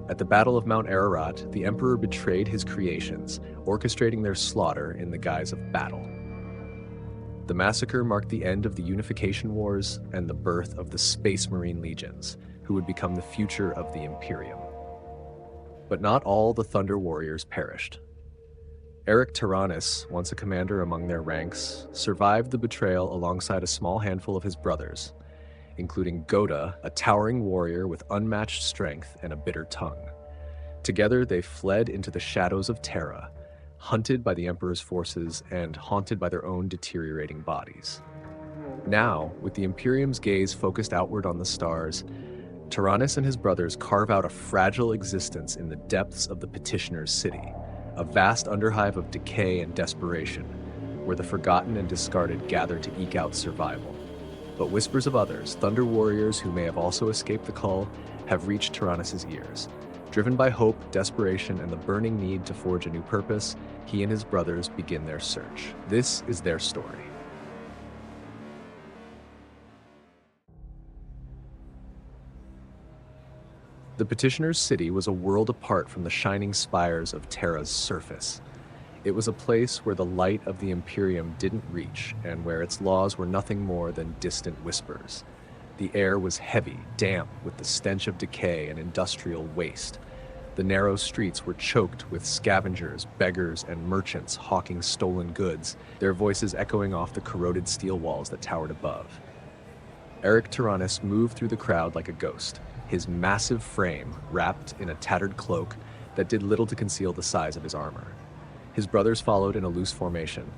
At the Battle of Mount Ararat, the Emperor betrayed his creations, orchestrating their slaughter in the guise of battle. The massacre marked the end of the Unification Wars and the birth of the Space Marine Legions, who would become the future of the Imperium. But not all the Thunder Warriors perished. Arik Taranis, once a commander among their ranks, survived the betrayal alongside a small handful of his brothers, including Ghota, a towering warrior with unmatched strength and a bitter tongue. Together, they fled into the shadows of Terra, hunted by the Emperor's forces and haunted by their own deteriorating bodies. Now, with the Imperium's gaze focused outward on the stars, Taranis and his brothers carve out a fragile existence in the depths of the Petitioner's City, a vast underhive of decay and desperation, where the forgotten and discarded gather to eke out survival. But whispers of others, Thunder Warriors who may have also escaped the call, have reached Taranis' ears. Driven by hope, desperation, and the burning need to forge a new purpose, he and his brothers begin their search. This is their story. The Petitioner's City was a world apart from the shining spires of Terra's surface. It was a place where the light of the Imperium didn't reach, and where its laws were nothing more than distant whispers. The air was heavy, damp, with the stench of decay and industrial waste. The narrow streets were choked with scavengers, beggars, and merchants hawking stolen goods, their voices echoing off the corroded steel walls that towered above. Arik Taranis moved through the crowd like a ghost, his massive frame wrapped in a tattered cloak that did little to conceal the size of his armor. His brothers followed in a loose formation,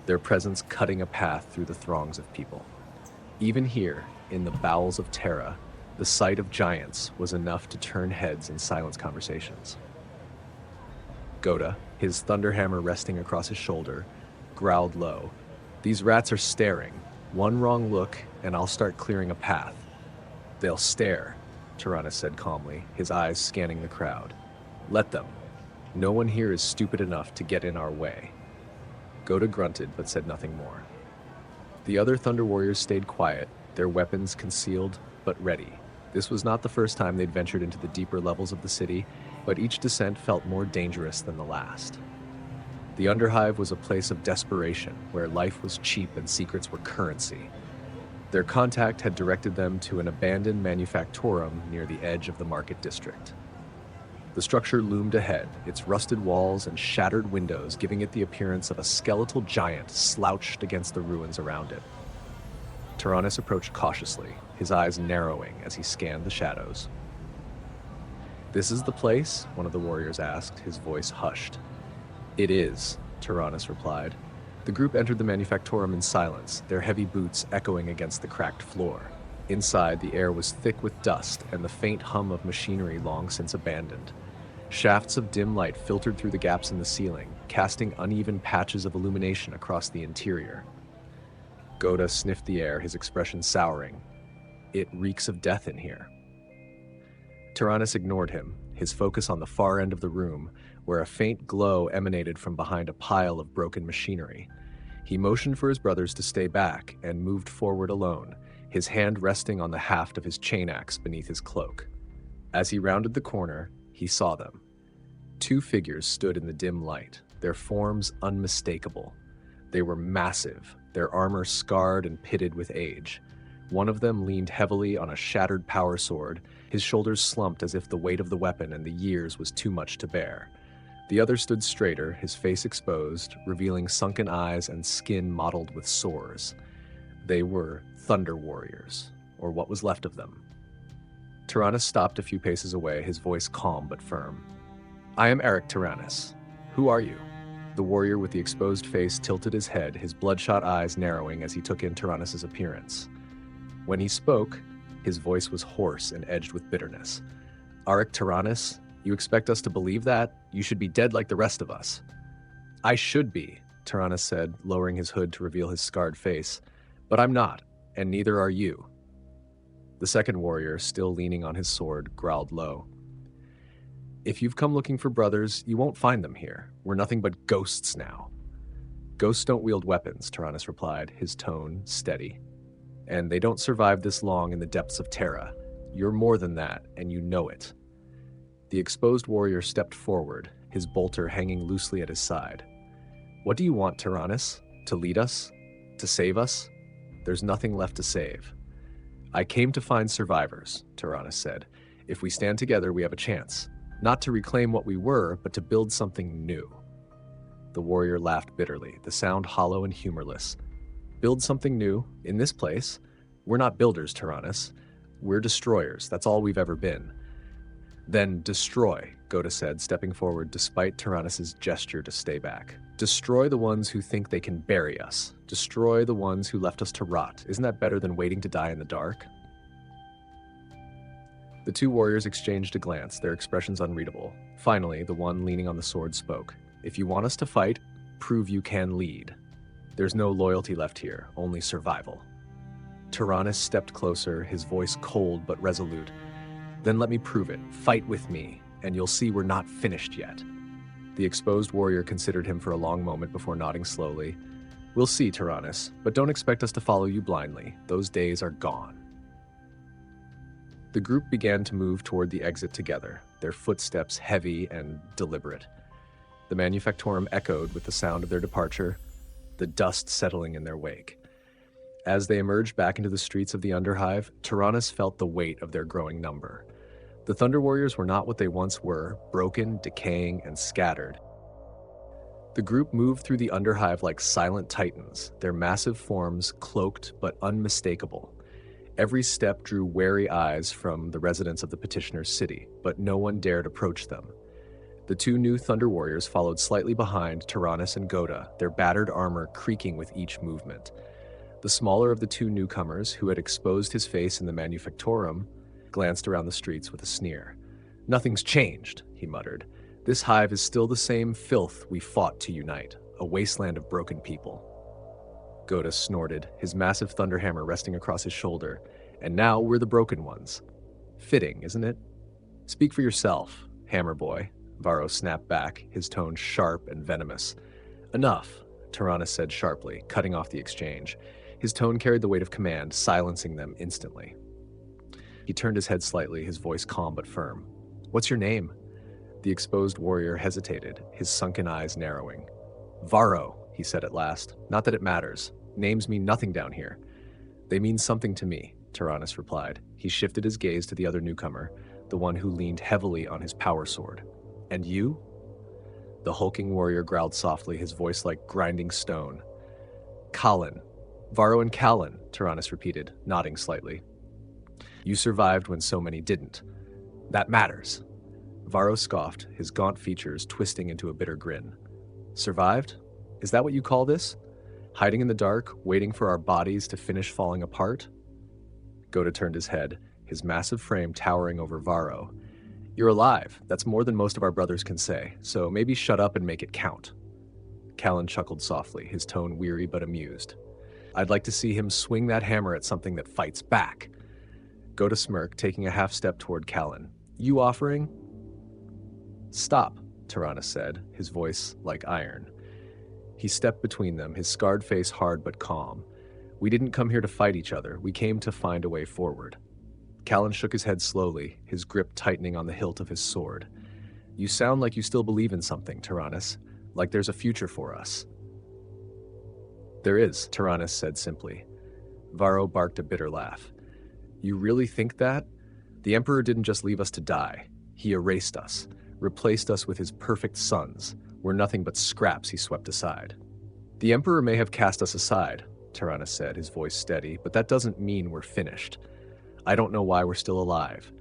their presence cutting a path through the throngs of people. Even here, in the bowels of Terra, the sight of giants was enough to turn heads and silence conversations. Ghota, his thunderhammer resting across his shoulder, growled low. "These rats are staring. One wrong look, and I'll start clearing a path." "They'll stare," Taranis said calmly, his eyes scanning the crowd. "Let them. No one here is stupid enough to get in our way." Ghota grunted but said nothing more. The other Thunder Warriors stayed quiet, their weapons concealed but ready. This was not the first time they'd ventured into the deeper levels of the city, but each descent felt more dangerous than the last. The Underhive was a place of desperation, where life was cheap and secrets were currency. Their contact had directed them to an abandoned manufactorum near the edge of the market district. The structure loomed ahead, its rusted walls and shattered windows giving it the appearance of a skeletal giant slouched against the ruins around it. Taranis approached cautiously, his eyes narrowing as he scanned the shadows. "This is the place?" one of the warriors asked, his voice hushed. "It is," Taranis replied. The group entered the manufactorum in silence, their heavy boots echoing against the cracked floor. Inside, the air was thick with dust and the faint hum of machinery long since abandoned. Shafts of dim light filtered through the gaps in the ceiling, casting uneven patches of illumination across the interior. Ghota sniffed the air, his expression souring. "It reeks of death in here." Taranis ignored him, his focus on the far end of the room, where a faint glow emanated from behind a pile of broken machinery. He motioned for his brothers to stay back and moved forward alone, his hand resting on the haft of his chain axe beneath his cloak. As he rounded the corner, he saw them. Two figures stood in the dim light, their forms unmistakable. They were massive, their armor scarred and pitted with age. One of them leaned heavily on a shattered power sword, his shoulders slumped as if the weight of the weapon and the years was too much to bear. The other stood straighter, his face exposed, revealing sunken eyes and skin mottled with sores. They were Thunder Warriors, or what was left of them. Taranis stopped a few paces away, his voice calm but firm. "I am Arik Taranis. Who are you?" The warrior with the exposed face tilted his head, his bloodshot eyes narrowing as he took in Taranis' appearance. When he spoke, his voice was hoarse and edged with bitterness. "Arik Taranis? You expect us to believe that? You should be dead like the rest of us." "I should be," Taranis said, lowering his hood to reveal his scarred face. "But I'm not, and neither are you." The second warrior, still leaning on his sword, growled low. "If you've come looking for brothers, you won't find them here. We're nothing but ghosts now." "Ghosts don't wield weapons," Taranis replied, his tone steady. "And they don't survive this long in the depths of Terra. You're more than that, and you know it." The exposed warrior stepped forward, his bolter hanging loosely at his side. "What do you want, Taranis? To lead us? To save us?" "There's nothing left to save." "I came to find survivors," Taranis said. "If we stand together, we have a chance. Not to reclaim what we were, but to build something new." The warrior laughed bitterly, the sound hollow and humorless. "Build something new? In this place? We're not builders, Taranis. We're destroyers. That's all we've ever been." "Then destroy," Ghota said, stepping forward despite Taranis' gesture to stay back. "Destroy the ones who think they can bury us. Destroy the ones who left us to rot. Isn't that better than waiting to die in the dark?" The two warriors exchanged a glance, their expressions unreadable. Finally, the one leaning on the sword spoke. "If you want us to fight, prove you can lead. There's no loyalty left here, only survival." Taranis stepped closer, his voice cold but resolute. "Then let me prove it. Fight with me, and you'll see we're not finished yet." The exposed warrior considered him for a long moment before nodding slowly. "We'll see, Taranis, but don't expect us to follow you blindly. Those days are gone." The group began to move toward the exit together, their footsteps heavy and deliberate. The Manufactorum echoed with the sound of their departure, the dust settling in their wake. As they emerged back into the streets of the Underhive, Taranis felt the weight of their growing number. The Thunder Warriors were not what they once were, broken, decaying, and scattered. The group moved through the Underhive like silent titans, their massive forms cloaked but unmistakable. Every step drew wary eyes from the residents of the Petitioner's city, but no one dared approach them. The two new Thunder Warriors followed slightly behind Taranis and Ghota, their battered armor creaking with each movement. The smaller of the two newcomers, who had exposed his face in the Manufactorum, glanced around the streets with a sneer. "Nothing's changed," he muttered. "This hive is still the same filth we fought to unite, a wasteland of broken people." Ghota snorted, his massive thunderhammer resting across his shoulder. "And now we're the broken ones. Fitting, isn't it?" "Speak for yourself, hammer boy," Varro snapped back, his tone sharp and venomous. "Enough," Taranis said sharply, cutting off the exchange. His tone carried the weight of command, silencing them instantly. He turned his head slightly, his voice calm but firm. "What's your name?" The exposed warrior hesitated, his sunken eyes narrowing. "Varro," he said at last. "Not that it matters. Names mean nothing down here." "They mean something to me," Taranis replied. He shifted his gaze to the other newcomer, the one who leaned heavily on his power sword. "And you?" The hulking warrior growled softly, his voice like grinding stone. "Kalin. Varro and Kalin," Taranis repeated, nodding slightly. "You survived when so many didn't. That matters." Varro scoffed, his gaunt features twisting into a bitter grin. "Survived? Is that what you call this? Hiding in the dark, waiting for our bodies to finish falling apart?" Ghota turned his head, his massive frame towering over Varro. "You're alive. That's more than most of our brothers can say, so maybe shut up and make it count." Kalin chuckled softly, his tone weary but amused. "I'd like to see him swing that hammer at something that fights back." Ghota smirked, taking a half step toward Kalin. "You offering?" "Stop," Taranis said, his voice like iron. He stepped between them, his scarred face hard but calm. "We didn't come here to fight each other. We came to find a way forward." Kalin shook his head slowly, his grip tightening on the hilt of his sword. "You sound like you still believe in something, Taranis. Like there's a future for us." "There is," Taranis said simply. Varro barked a bitter laugh. "You really think that? The Emperor didn't just leave us to die. He erased us, replaced us with his perfect sons. We're nothing but scraps he swept aside." "The Emperor may have cast us aside," Taranis said, his voice steady, "but that doesn't mean we're finished. I don't know why we're still alive.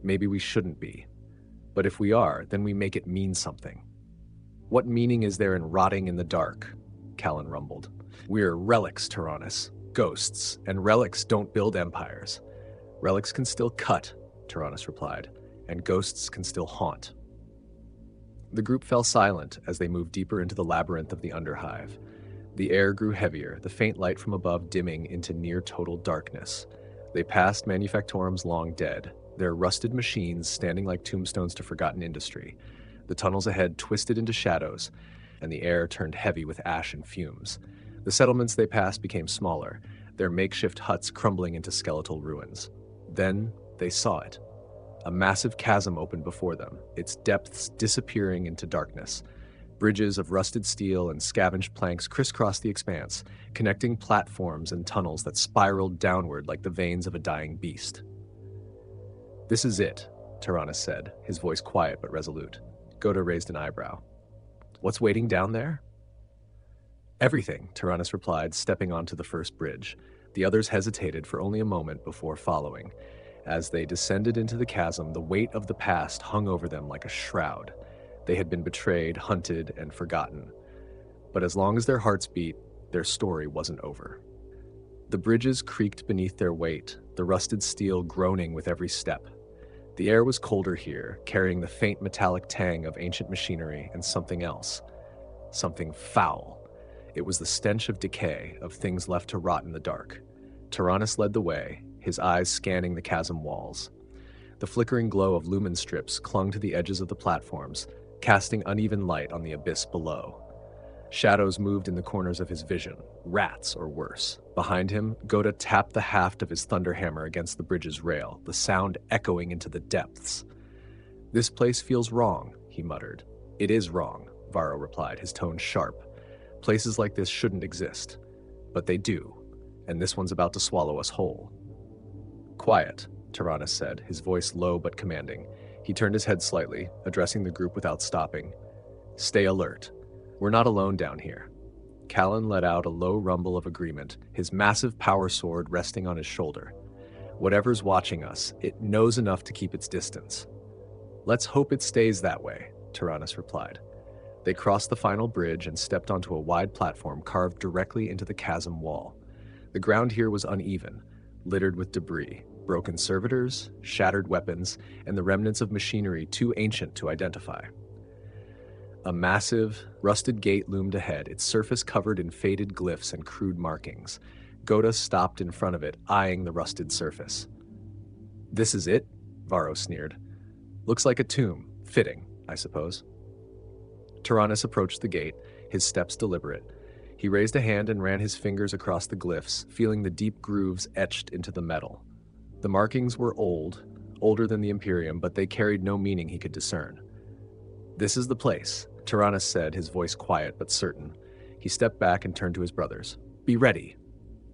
Maybe we shouldn't be. But if we are, then we make it mean something." "What meaning is there in rotting in the dark?" Kalin rumbled. "We're relics, Taranis. Ghosts, and relics don't build empires. Relics can still cut," Taranis replied, "and ghosts can still haunt." The group fell silent as they moved deeper into the labyrinth of the Underhive. The air grew heavier, the faint light from above dimming into near-total darkness. They passed Manufactorum's long dead, their rusted machines standing like tombstones to forgotten industry. The tunnels ahead twisted into shadows, and the air turned heavy with ash and fumes. The settlements they passed became smaller, their makeshift huts crumbling into skeletal ruins. Then they saw it. A massive chasm opened before them, its depths disappearing into darkness. Bridges of rusted steel and scavenged planks crisscrossed the expanse, connecting platforms and tunnels that spiraled downward like the veins of a dying beast. "This is it," Taranis said, his voice quiet but resolute. Ghota raised an eyebrow. "What's waiting down there?" "Everything," Taranis replied, stepping onto the first bridge. The others hesitated for only a moment before following. As they descended into the chasm, the weight of the past hung over them like a shroud. They had been betrayed, hunted, and forgotten. But as long as their hearts beat, their story wasn't over. The bridges creaked beneath their weight, the rusted steel groaning with every step. The air was colder here, carrying the faint metallic tang of ancient machinery and something else. Something foul. It was the stench of decay, of things left to rot in the dark. Taranis led the way, his eyes scanning the chasm walls. The flickering glow of lumen strips clung to the edges of the platforms, casting uneven light on the abyss below. Shadows moved in the corners of his vision, rats or worse. Behind him, Ghota tapped the haft of his thunderhammer against the bridge's rail, the sound echoing into the depths. "This place feels wrong," he muttered. "It is wrong," Varro replied, his tone sharp. "Places like this shouldn't exist. But they do, and this one's about to swallow us whole." "Quiet," Taranis said, his voice low but commanding. He turned his head slightly, addressing the group without stopping. "Stay alert. We're not alone down here." Callan let out a low rumble of agreement, his massive power sword resting on his shoulder. "Whatever's watching us, it knows enough to keep its distance." "Let's hope it stays that way," Taranis replied. They crossed the final bridge and stepped onto a wide platform carved directly into the chasm wall. The ground here was uneven, littered with debris, broken servitors, shattered weapons, and the remnants of machinery too ancient to identify. A massive, rusted gate loomed ahead, its surface covered in faded glyphs and crude markings. Ghota stopped in front of it, eyeing the rusted surface. "This is it?" Varro sneered. "Looks like a tomb. Fitting, I suppose." Taranis approached the gate, his steps deliberate. He raised a hand and ran his fingers across the glyphs, feeling the deep grooves etched into the metal. The markings were old, older than the Imperium, but they carried no meaning he could discern. "This is the place," Taranis said, his voice quiet but certain. He stepped back and turned to his brothers. "Be ready."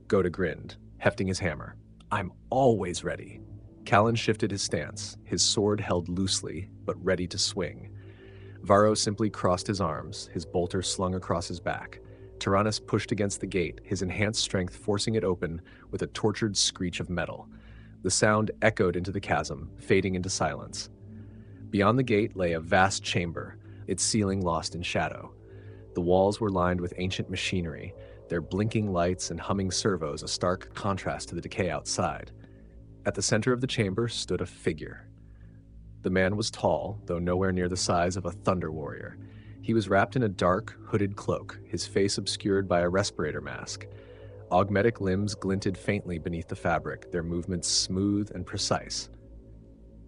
Ghota grinned, hefting his hammer. "I'm always ready." Callan shifted his stance, his sword held loosely, but ready to swing. Varro simply crossed his arms, his bolter slung across his back. Taranis pushed against the gate, his enhanced strength forcing it open with a tortured screech of metal. The sound echoed into the chasm, fading into silence. Beyond the gate lay a vast chamber, its ceiling lost in shadow. The walls were lined with ancient machinery, their blinking lights and humming servos a stark contrast to the decay outside. At the center of the chamber stood a figure. The man was tall, though nowhere near the size of a thunder warrior. He was wrapped in a dark, hooded cloak, his face obscured by a respirator mask. Augmetic limbs glinted faintly beneath the fabric, their movements smooth and precise.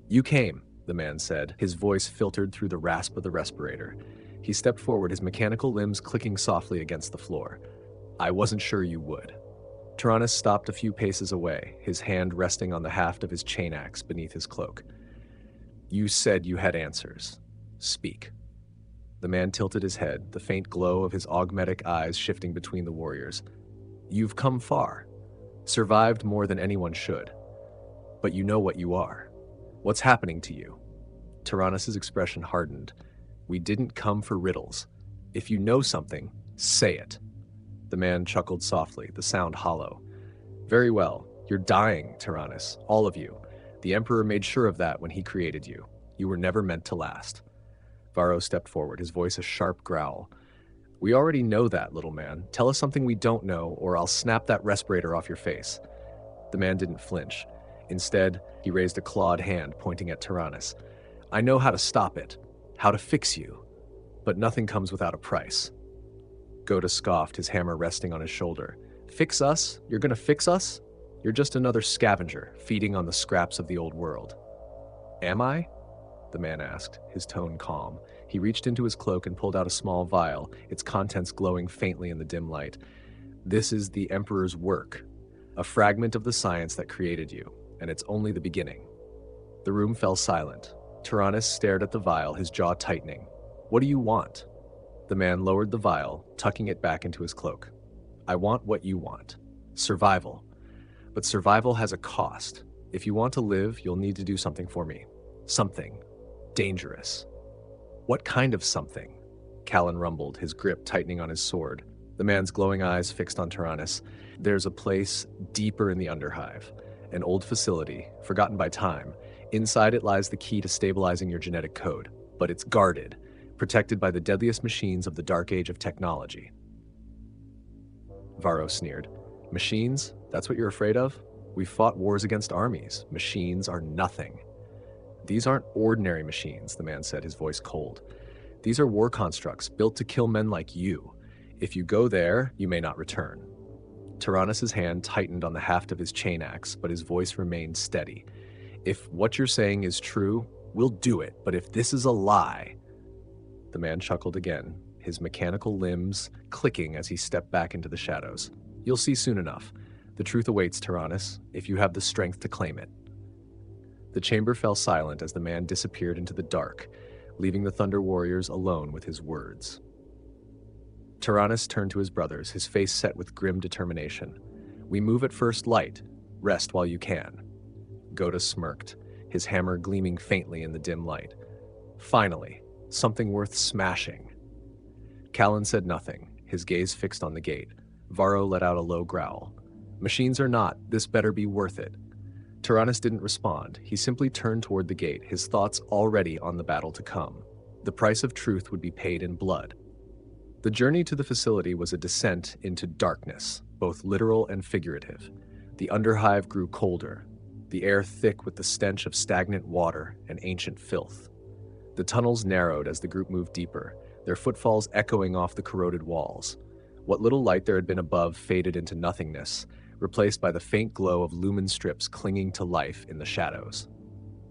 "You came," the man said, his voice filtered through the rasp of the respirator. He stepped forward, his mechanical limbs clicking softly against the floor. "I wasn't sure you would." Taranis stopped a few paces away, his hand resting on the haft of his chain axe beneath his cloak. "You said you had answers. Speak." The man tilted his head, the faint glow of his augmetic eyes shifting between the warriors. "You've come far, survived more than anyone should. But you know what you are. What's happening to you?" Taranis' expression hardened. "We didn't come for riddles. If you know something, say it." The man chuckled softly, the sound hollow. "Very well. You're dying, Taranis, all of you. The Emperor made sure of that when he created you. You were never meant to last." Varro stepped forward, his voice a sharp growl. "We already know that, little man. Tell us something we don't know, or I'll snap that respirator off your face." The man didn't flinch. Instead, he raised a clawed hand, pointing at Taranis. "I know how to stop it, how to fix you, but nothing comes without a price." Ghota scoffed, his hammer resting on his shoulder. "Fix us? You're gonna fix us? You're just another scavenger, feeding on the scraps of the old world." "Am I?" the man asked, his tone calm. He reached into his cloak and pulled out a small vial, its contents glowing faintly in the dim light. "This is the Emperor's work, a fragment of the science that created you, and it's only the beginning." The room fell silent. Taranis stared at the vial, his jaw tightening. "What do you want?" The man lowered the vial, tucking it back into his cloak. "I want what you want. Survival. But survival has a cost. If you want to live, you'll need to do something for me. Something. Dangerous." "What kind of something?" Callan rumbled, his grip tightening on his sword. The man's glowing eyes fixed on Taranis. "There's a place deeper in the Underhive. An old facility, forgotten by time. Inside it lies the key to stabilizing your genetic code. But it's guarded, protected by the deadliest machines of the dark age of technology." Varro sneered. "Machines? That's what you're afraid of? We've fought wars against armies. Machines are nothing." "These aren't ordinary machines," the man said, his voice cold. "These are war constructs built to kill men like you. If you go there, you may not return." Taranis' hand tightened on the haft of his chain axe, but his voice remained steady. "If what you're saying is true, we'll do it, but if this is a lie..." The man chuckled again, his mechanical limbs clicking as he stepped back into the shadows. "You'll see soon enough. The truth awaits, Taranis, if you have the strength to claim it." The chamber fell silent as the man disappeared into the dark, leaving the Thunder Warriors alone with his words. Taranis turned to his brothers, his face set with grim determination. "We move at first light. Rest while you can." Ghota smirked, his hammer gleaming faintly in the dim light. "Finally, something worth smashing." Callan said nothing, his gaze fixed on the gate. Varro let out a low growl. "Machines or not, this better be worth it." Taranis didn't respond. He simply turned toward the gate, his thoughts already on the battle to come. The price of truth would be paid in blood. The journey to the facility was a descent into darkness, both literal and figurative. The Underhive grew colder, the air thick with the stench of stagnant water and ancient filth. The tunnels narrowed as the group moved deeper, their footfalls echoing off the corroded walls. What little light there had been above faded into nothingness, replaced by the faint glow of lumen strips clinging to life in the shadows.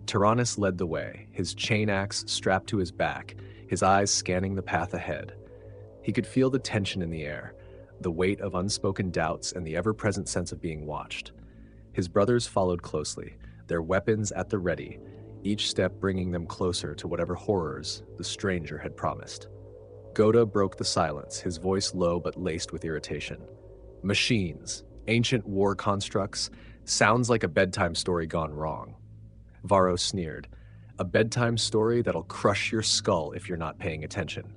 Taranis led the way, his chain axe strapped to his back, his eyes scanning the path ahead. He could feel the tension in the air, the weight of unspoken doubts and the ever-present sense of being watched. His brothers followed closely, their weapons at the ready, each step bringing them closer to whatever horrors the stranger had promised. Ghota broke the silence, his voice low but laced with irritation. "Machines, ancient war constructs, sounds like a bedtime story gone wrong." Varro sneered. "A bedtime story that'll crush your skull if you're not paying attention."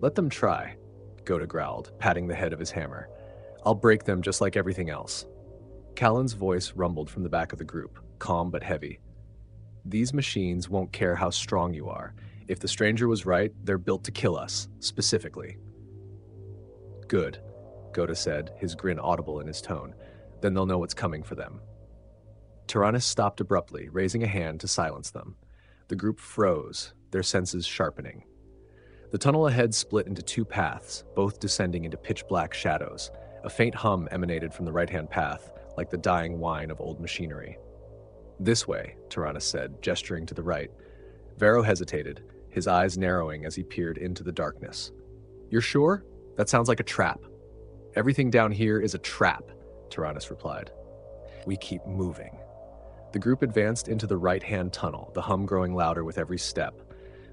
"Let them try," Ghota growled, patting the head of his hammer. "I'll break them just like everything else." Callan's voice rumbled from the back of the group, calm but heavy. "These machines won't care how strong you are. If the stranger was right, they're built to kill us, specifically." "Good," Ghota said, his grin audible in his tone. "Then they'll know what's coming for them." Taranis stopped abruptly, raising a hand to silence them. The group froze, their senses sharpening. The tunnel ahead split into two paths, both descending into pitch-black shadows. A faint hum emanated from the right-hand path, like the dying whine of old machinery. "This way," Taranis said, gesturing to the right. Varro hesitated, his eyes narrowing as he peered into the darkness. "You're sure? That sounds like a trap." "Everything down here is a trap," Taranis replied. "We keep moving." The group advanced into the right-hand tunnel, the hum growing louder with every step.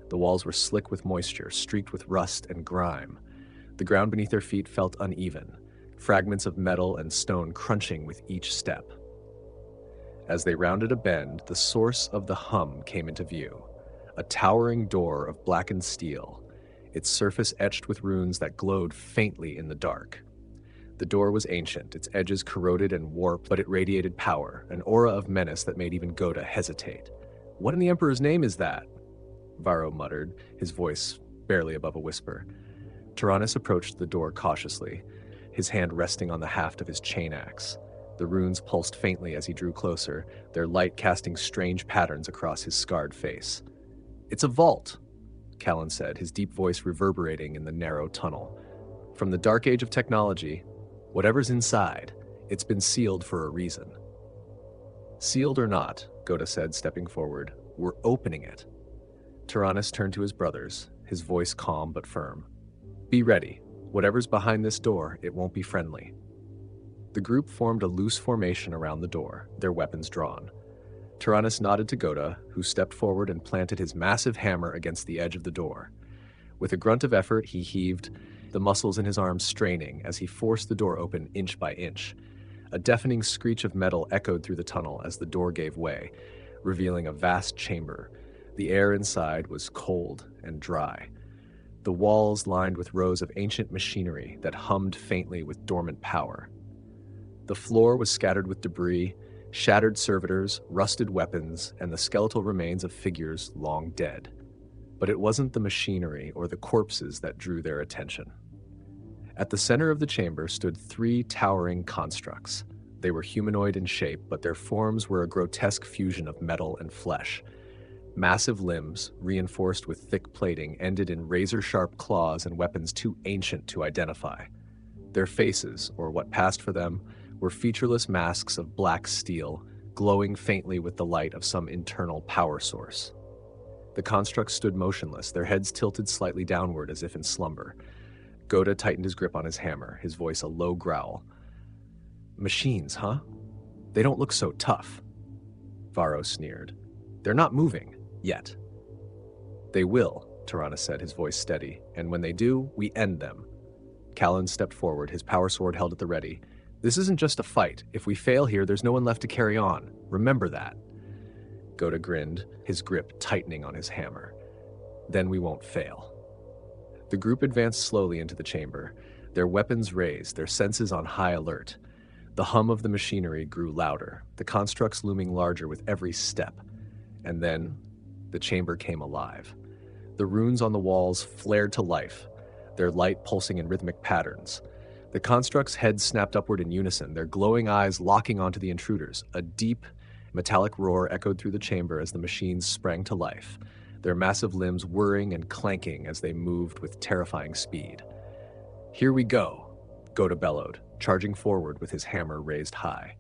The walls were slick with moisture, streaked with rust and grime. The ground beneath their feet felt uneven, fragments of metal and stone crunching with each step. As they rounded a bend, the source of the hum came into view. A towering door of blackened steel, its surface etched with runes that glowed faintly in the dark. The door was ancient, its edges corroded and warped, but it radiated power, an aura of menace that made even Ghota hesitate. "What in the Emperor's name is that?" Varro muttered, his voice barely above a whisper. Taranis approached the door cautiously, his hand resting on the haft of his chain axe. The runes pulsed faintly as he drew closer, their light casting strange patterns across his scarred face. "It's a vault," Callan said, his deep voice reverberating in the narrow tunnel. "From the dark age of technology, whatever's inside, it's been sealed for a reason." "Sealed or not," Ghota said, stepping forward, "we're opening it." Taranis turned to his brothers, his voice calm but firm. "Be ready. Whatever's behind this door, it won't be friendly." The group formed a loose formation around the door, their weapons drawn. Taranis nodded to Ghota, who stepped forward and planted his massive hammer against the edge of the door. With a grunt of effort, he heaved, the muscles in his arms straining as he forced the door open inch by inch. A deafening screech of metal echoed through the tunnel as the door gave way, revealing a vast chamber. The air inside was cold and dry. The walls lined with rows of ancient machinery that hummed faintly with dormant power. The floor was scattered with debris, shattered servitors, rusted weapons, and the skeletal remains of figures long dead. But it wasn't the machinery or the corpses that drew their attention. At the center of the chamber stood 3 towering constructs. They were humanoid in shape, but their forms were a grotesque fusion of metal and flesh. Massive limbs, reinforced with thick plating, ended in razor-sharp claws and weapons too ancient to identify. Their faces, or what passed for them, were featureless masks of black steel, glowing faintly with the light of some internal power source. The constructs stood motionless, their heads tilted slightly downward as if in slumber. Ghota tightened his grip on his hammer, his voice a low growl. "Machines, huh? They don't look so tough." Varro sneered. "They're not moving, yet." "They will," Taranis said, his voice steady, "and when they do, we end them." Callan stepped forward, his power sword held at the ready. "This isn't just a fight. If we fail here, there's no one left to carry on. Remember that." Ghota grinned, his grip tightening on his hammer. "Then we won't fail." The group advanced slowly into the chamber, their weapons raised, their senses on high alert. The hum of the machinery grew louder, the constructs looming larger with every step. And then, the chamber came alive. The runes on the walls flared to life, their light pulsing in rhythmic patterns. The constructs' heads snapped upward in unison, their glowing eyes locking onto the intruders. A deep, metallic roar echoed through the chamber as the machines sprang to life, their massive limbs whirring and clanking as they moved with terrifying speed. "Here we go," Ghota bellowed, charging forward with his hammer raised high.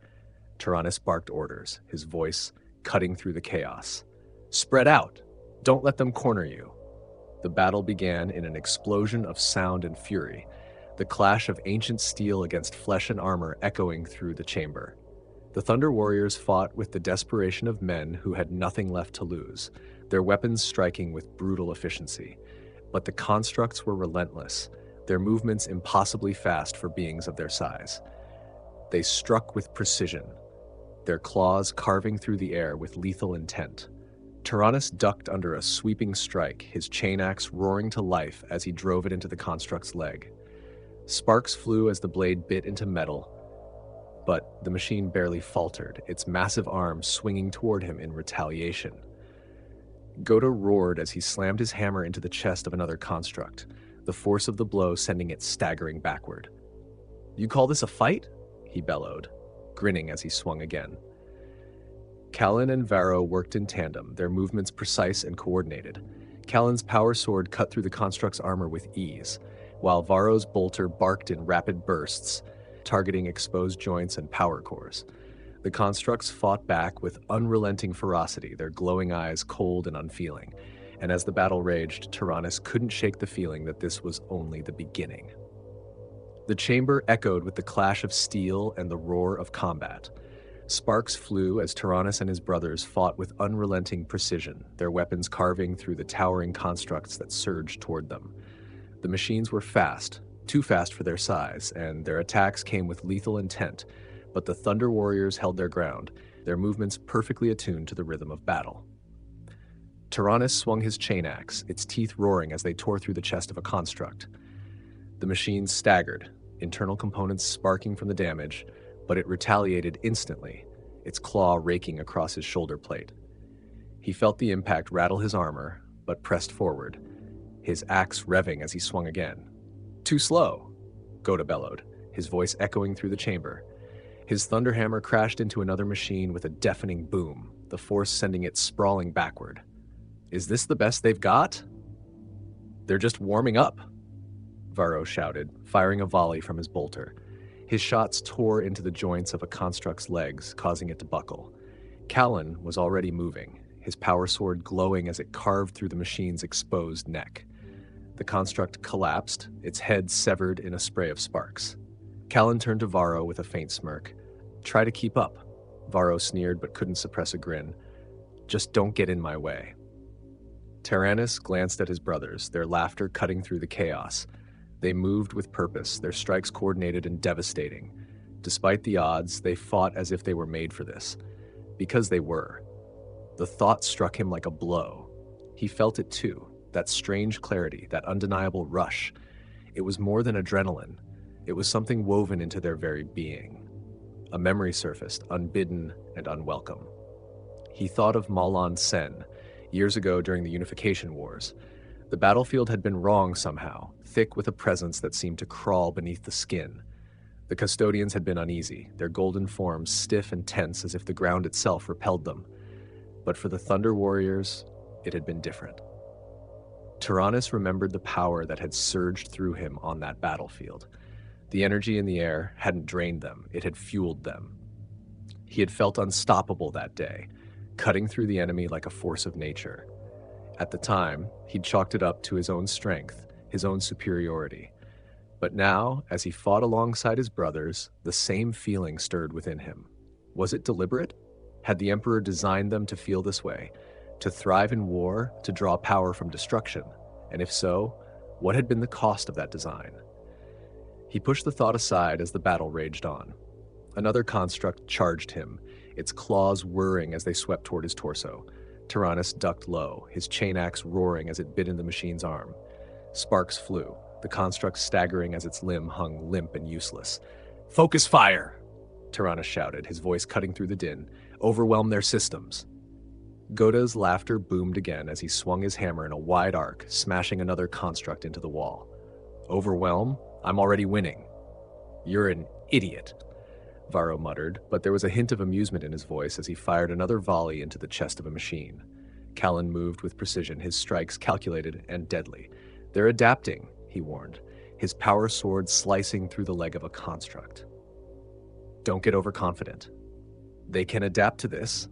Taranis barked orders, his voice cutting through the chaos. "Spread out! Don't let them corner you." The battle began in an explosion of sound and fury, the clash of ancient steel against flesh and armor echoing through the chamber. The Thunder Warriors fought with the desperation of men who had nothing left to lose, their weapons striking with brutal efficiency. But the constructs were relentless, their movements impossibly fast for beings of their size. They struck with precision, their claws carving through the air with lethal intent. Taranis ducked under a sweeping strike, his chain axe roaring to life as he drove it into the construct's leg. Sparks flew as the blade bit into metal, but the machine barely faltered, its massive arms swinging toward him in retaliation. Ghota roared as he slammed his hammer into the chest of another construct, the force of the blow sending it staggering backward. "You call this a fight?" he bellowed, grinning as he swung again. Callan and Varro worked in tandem, their movements precise and coordinated. Callan's power sword cut through the construct's armor with ease, while Varro's bolter barked in rapid bursts, targeting exposed joints and power cores. The constructs fought back with unrelenting ferocity, their glowing eyes cold and unfeeling. And as the battle raged, Taranis couldn't shake the feeling that this was only the beginning. The chamber echoed with the clash of steel and the roar of combat. Sparks flew as Taranis and his brothers fought with unrelenting precision, their weapons carving through the towering constructs that surged toward them. The machines were fast, too fast for their size, and their attacks came with lethal intent, but the Thunder Warriors held their ground, their movements perfectly attuned to the rhythm of battle. Taranis swung his chain axe, its teeth roaring as they tore through the chest of a construct. The machine staggered, internal components sparking from the damage, but it retaliated instantly, its claw raking across his shoulder plate. He felt the impact rattle his armor, but pressed forward, his axe revving as he swung again. "Too slow," Ghota bellowed, his voice echoing through the chamber. His thunderhammer crashed into another machine with a deafening boom, the force sending it sprawling backward. "Is this the best they've got?" "They're just warming up," Varro shouted, firing a volley from his bolter. His shots tore into the joints of a construct's legs, causing it to buckle. Callan was already moving, his power sword glowing as it carved through the machine's exposed neck. The construct collapsed, its head severed in a spray of sparks. Callan turned to Varro with a faint smirk. "Try to keep up," Varro sneered but couldn't suppress a grin. Just don't get in my way. Taranis glanced at his brothers, their laughter cutting through the chaos. They moved with purpose, their strikes coordinated and devastating. Despite the odds, they fought as if they were made for this. Because they were. The thought struck him like a blow. He felt it too, that strange clarity, that undeniable rush. It was more than adrenaline. It was something woven into their very being. A memory surfaced, unbidden and unwelcome. He thought of Malan Sen, years ago during the Unification Wars. The battlefield had been wrong somehow, thick with a presence that seemed to crawl beneath the skin. The custodians had been uneasy, their golden forms stiff and tense as if the ground itself repelled them. But for the Thunder Warriors, it had been different. Taranis remembered the power that had surged through him on that battlefield. The energy in the air hadn't drained them, it had fueled them. He had felt unstoppable that day, cutting through the enemy like a force of nature. At the time, he'd chalked it up to his own strength, his own superiority. But now, as he fought alongside his brothers, the same feeling stirred within him. Was it deliberate? Had the Emperor designed them to feel this way, to thrive in war, to draw power from destruction? And if so, what had been the cost of that design? He pushed the thought aside as the battle raged on. Another construct charged him, its claws whirring as they swept toward his torso. Taranis ducked low, his chain axe roaring as it bit into the machine's arm. Sparks flew, the construct staggering as its limb hung limp and useless. "Focus fire!" Taranis shouted, his voice cutting through the din. "Overwhelm their systems." Ghota's laughter boomed again as he swung his hammer in a wide arc, smashing another construct into the wall. "Overwhelm? I'm already winning." "You're an idiot," Varro muttered, but there was a hint of amusement in his voice as he fired another volley into the chest of a machine. Callan moved with precision, his strikes calculated and deadly. "They're adapting," he warned, his power sword slicing through the leg of a construct. "Don't get overconfident. They can adapt to this."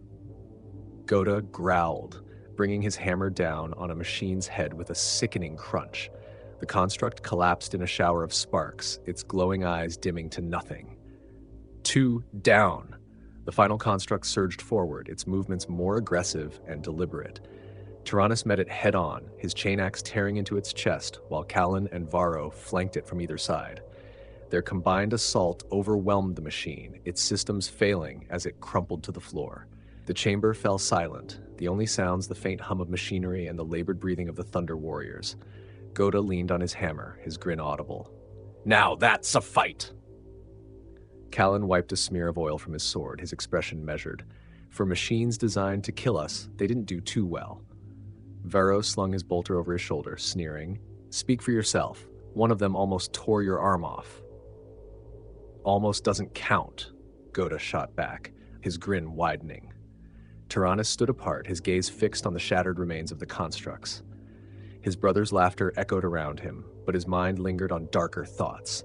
Ghota growled, bringing his hammer down on a machine's head with a sickening crunch. The construct collapsed in a shower of sparks, its glowing eyes dimming to nothing. 2 down. The final construct surged forward, its movements more aggressive and deliberate. Taranis met it head-on, his chain axe tearing into its chest, while Callan and Varro flanked it from either side. Their combined assault overwhelmed the machine, its systems failing as it crumpled to the floor. The chamber fell silent, the only sounds the faint hum of machinery and the labored breathing of the Thunder Warriors. Ghota leaned on his hammer, his grin audible. "Now that's a fight!" Callan wiped a smear of oil from his sword, his expression measured. For machines designed to kill us, they didn't do too well. Varro slung his bolter over his shoulder, sneering. "Speak for yourself. One of them almost tore your arm off." "Almost doesn't count," Ghota shot back, his grin widening. Taranis stood apart, his gaze fixed on the shattered remains of the constructs. His brother's laughter echoed around him, but his mind lingered on darker thoughts.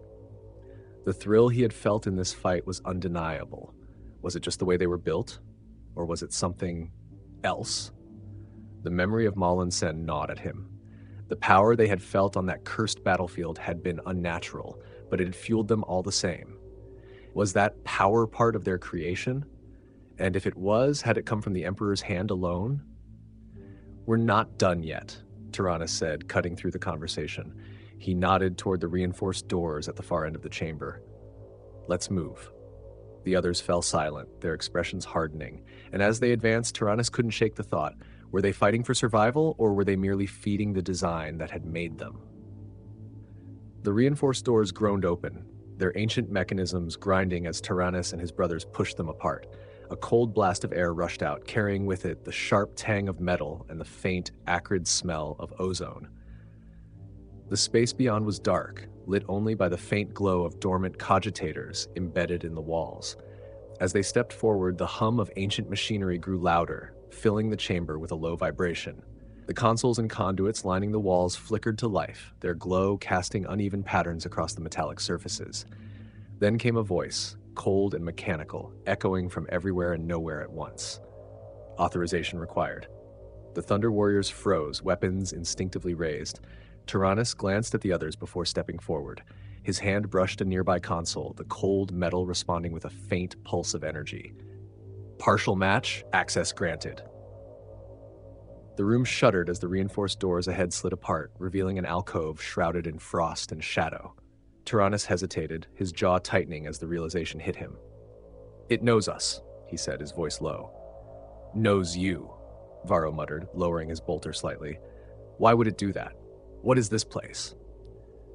The thrill he had felt in this fight was undeniable. Was it just the way they were built? Or was it something else? The memory of Malan Sen gnawed at him. The power they had felt on that cursed battlefield had been unnatural, but it had fueled them all the same. Was that power part of their creation? And if it was, had it come from the Emperor's hand alone? "We're not done yet," Taranis said, cutting through the conversation. He nodded toward the reinforced doors at the far end of the chamber. "Let's move." The others fell silent, their expressions hardening, and as they advanced, Taranis couldn't shake the thought. Were they fighting for survival, or were they merely feeding the design that had made them? The reinforced doors groaned open, their ancient mechanisms grinding as Taranis and his brothers pushed them apart. A cold blast of air rushed out, carrying with it the sharp tang of metal and the faint, acrid smell of ozone. The space beyond was dark, lit only by the faint glow of dormant cogitators embedded in the walls. As they stepped forward, the hum of ancient machinery grew louder, filling the chamber with a low vibration. The consoles and conduits lining the walls flickered to life, their glow casting uneven patterns across the metallic surfaces. Then came a voice, cold and mechanical, echoing from everywhere and nowhere at once. Authorization required. The Thunder Warriors froze, weapons instinctively raised. Taranis glanced at the others before stepping forward. His hand brushed a nearby console, the cold metal responding with a faint pulse of energy. "Partial match, access granted." The room shuddered as the reinforced doors ahead slid apart, revealing an alcove shrouded in frost and shadow. Taranis hesitated, his jaw tightening as the realization hit him. "It knows us," he said, his voice low. "Knows you," Varro muttered, lowering his bolter slightly. "Why would it do that? What is this place?"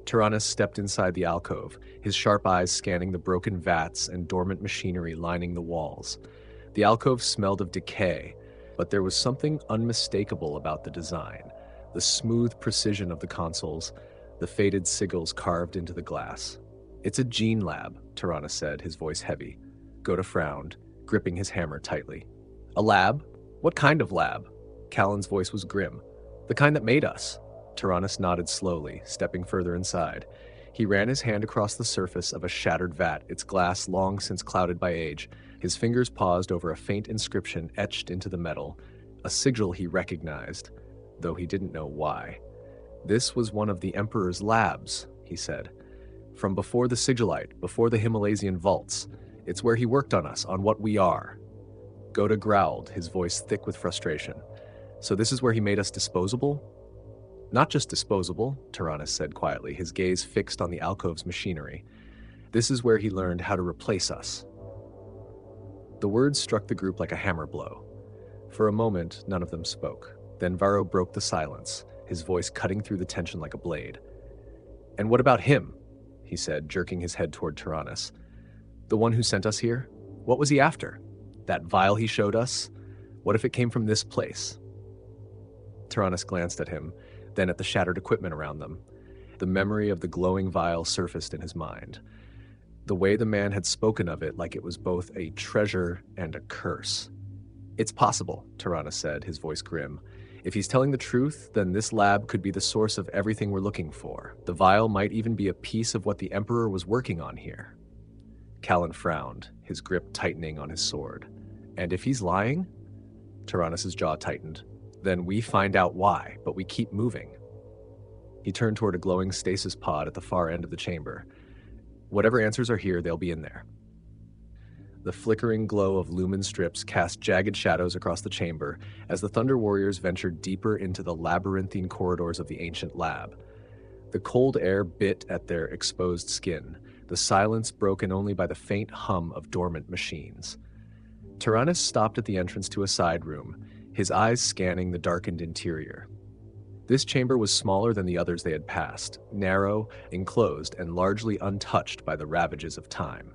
Taranis stepped inside the alcove, his sharp eyes scanning the broken vats and dormant machinery lining the walls. The alcove smelled of decay, but there was something unmistakable about the design, the smooth precision of the consoles, the faded sigils carved into the glass. "It's a gene lab," Taranis said, his voice heavy. Ghota frowned, gripping his hammer tightly. "A lab? What kind of lab?" Callan's voice was grim. "The kind that made us." Taranis nodded slowly, stepping further inside. He ran his hand across the surface of a shattered vat, its glass long since clouded by age. His fingers paused over a faint inscription etched into the metal, a sigil he recognized, though he didn't know why. "This was one of the Emperor's labs," he said. "From before the Sigilite, before the Himalasian vaults. It's where he worked on us, on what we are." Ghota growled, his voice thick with frustration. "So this is where he made us disposable?" "Not just disposable," Taranis said quietly, his gaze fixed on the alcove's machinery. "This is where he learned how to replace us." The words struck the group like a hammer blow. For a moment, none of them spoke. Then Varro broke the silence, his voice cutting through the tension like a blade. "And what about him?" he said, jerking his head toward Taranis. "The one who sent us here? What was he after? That vial he showed us? What if it came from this place?" Taranis glanced at him, then at the shattered equipment around them. The memory of the glowing vial surfaced in his mind. The way the man had spoken of it like it was both a treasure and a curse. "It's possible," Taranis said, his voice grim. "If he's telling the truth, then this lab could be the source of everything we're looking for. The vial might even be a piece of what the Emperor was working on here." Callan frowned, his grip tightening on his sword. "And if he's lying?" Taranis' jaw tightened. "Then we find out why, but we keep moving." He turned toward a glowing stasis pod at the far end of the chamber. "Whatever answers are here, they'll be in there." The flickering glow of lumen strips cast jagged shadows across the chamber as the Thunder Warriors ventured deeper into the labyrinthine corridors of the ancient lab. The cold air bit at their exposed skin, the silence broken only by the faint hum of dormant machines. Taranis stopped at the entrance to a side room, his eyes scanning the darkened interior. This chamber was smaller than the others they had passed, narrow, enclosed, and largely untouched by the ravages of time.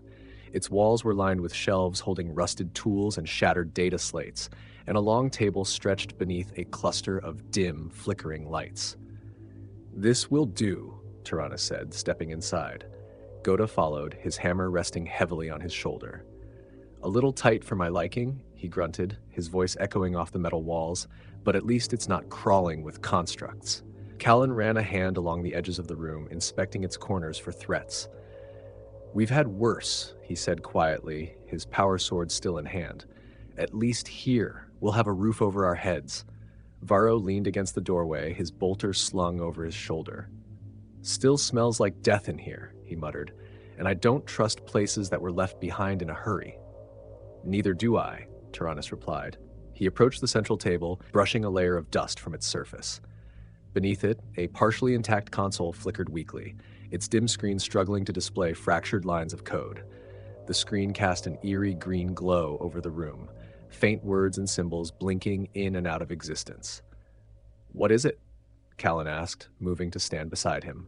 Its walls were lined with shelves holding rusted tools and shattered data slates, and a long table stretched beneath a cluster of dim, flickering lights. "This will do," Taranis said, stepping inside. Ghota followed, his hammer resting heavily on his shoulder. "A little tight for my liking," he grunted, his voice echoing off the metal walls, "but at least it's not crawling with constructs." Callan ran a hand along the edges of the room, inspecting its corners for threats. "We've had worse," he said quietly, his power sword still in hand. "At least here, we'll have a roof over our heads." Varro leaned against the doorway, his bolter slung over his shoulder. "Still smells like death in here," he muttered, "and I don't trust places that were left behind in a hurry." "Neither do I," Taranis replied. He approached the central table, brushing a layer of dust from its surface. Beneath it, a partially intact console flickered weakly, its dim screen struggling to display fractured lines of code. The screen cast an eerie green glow over the room, faint words and symbols blinking in and out of existence. "What is it?" Callan asked, moving to stand beside him.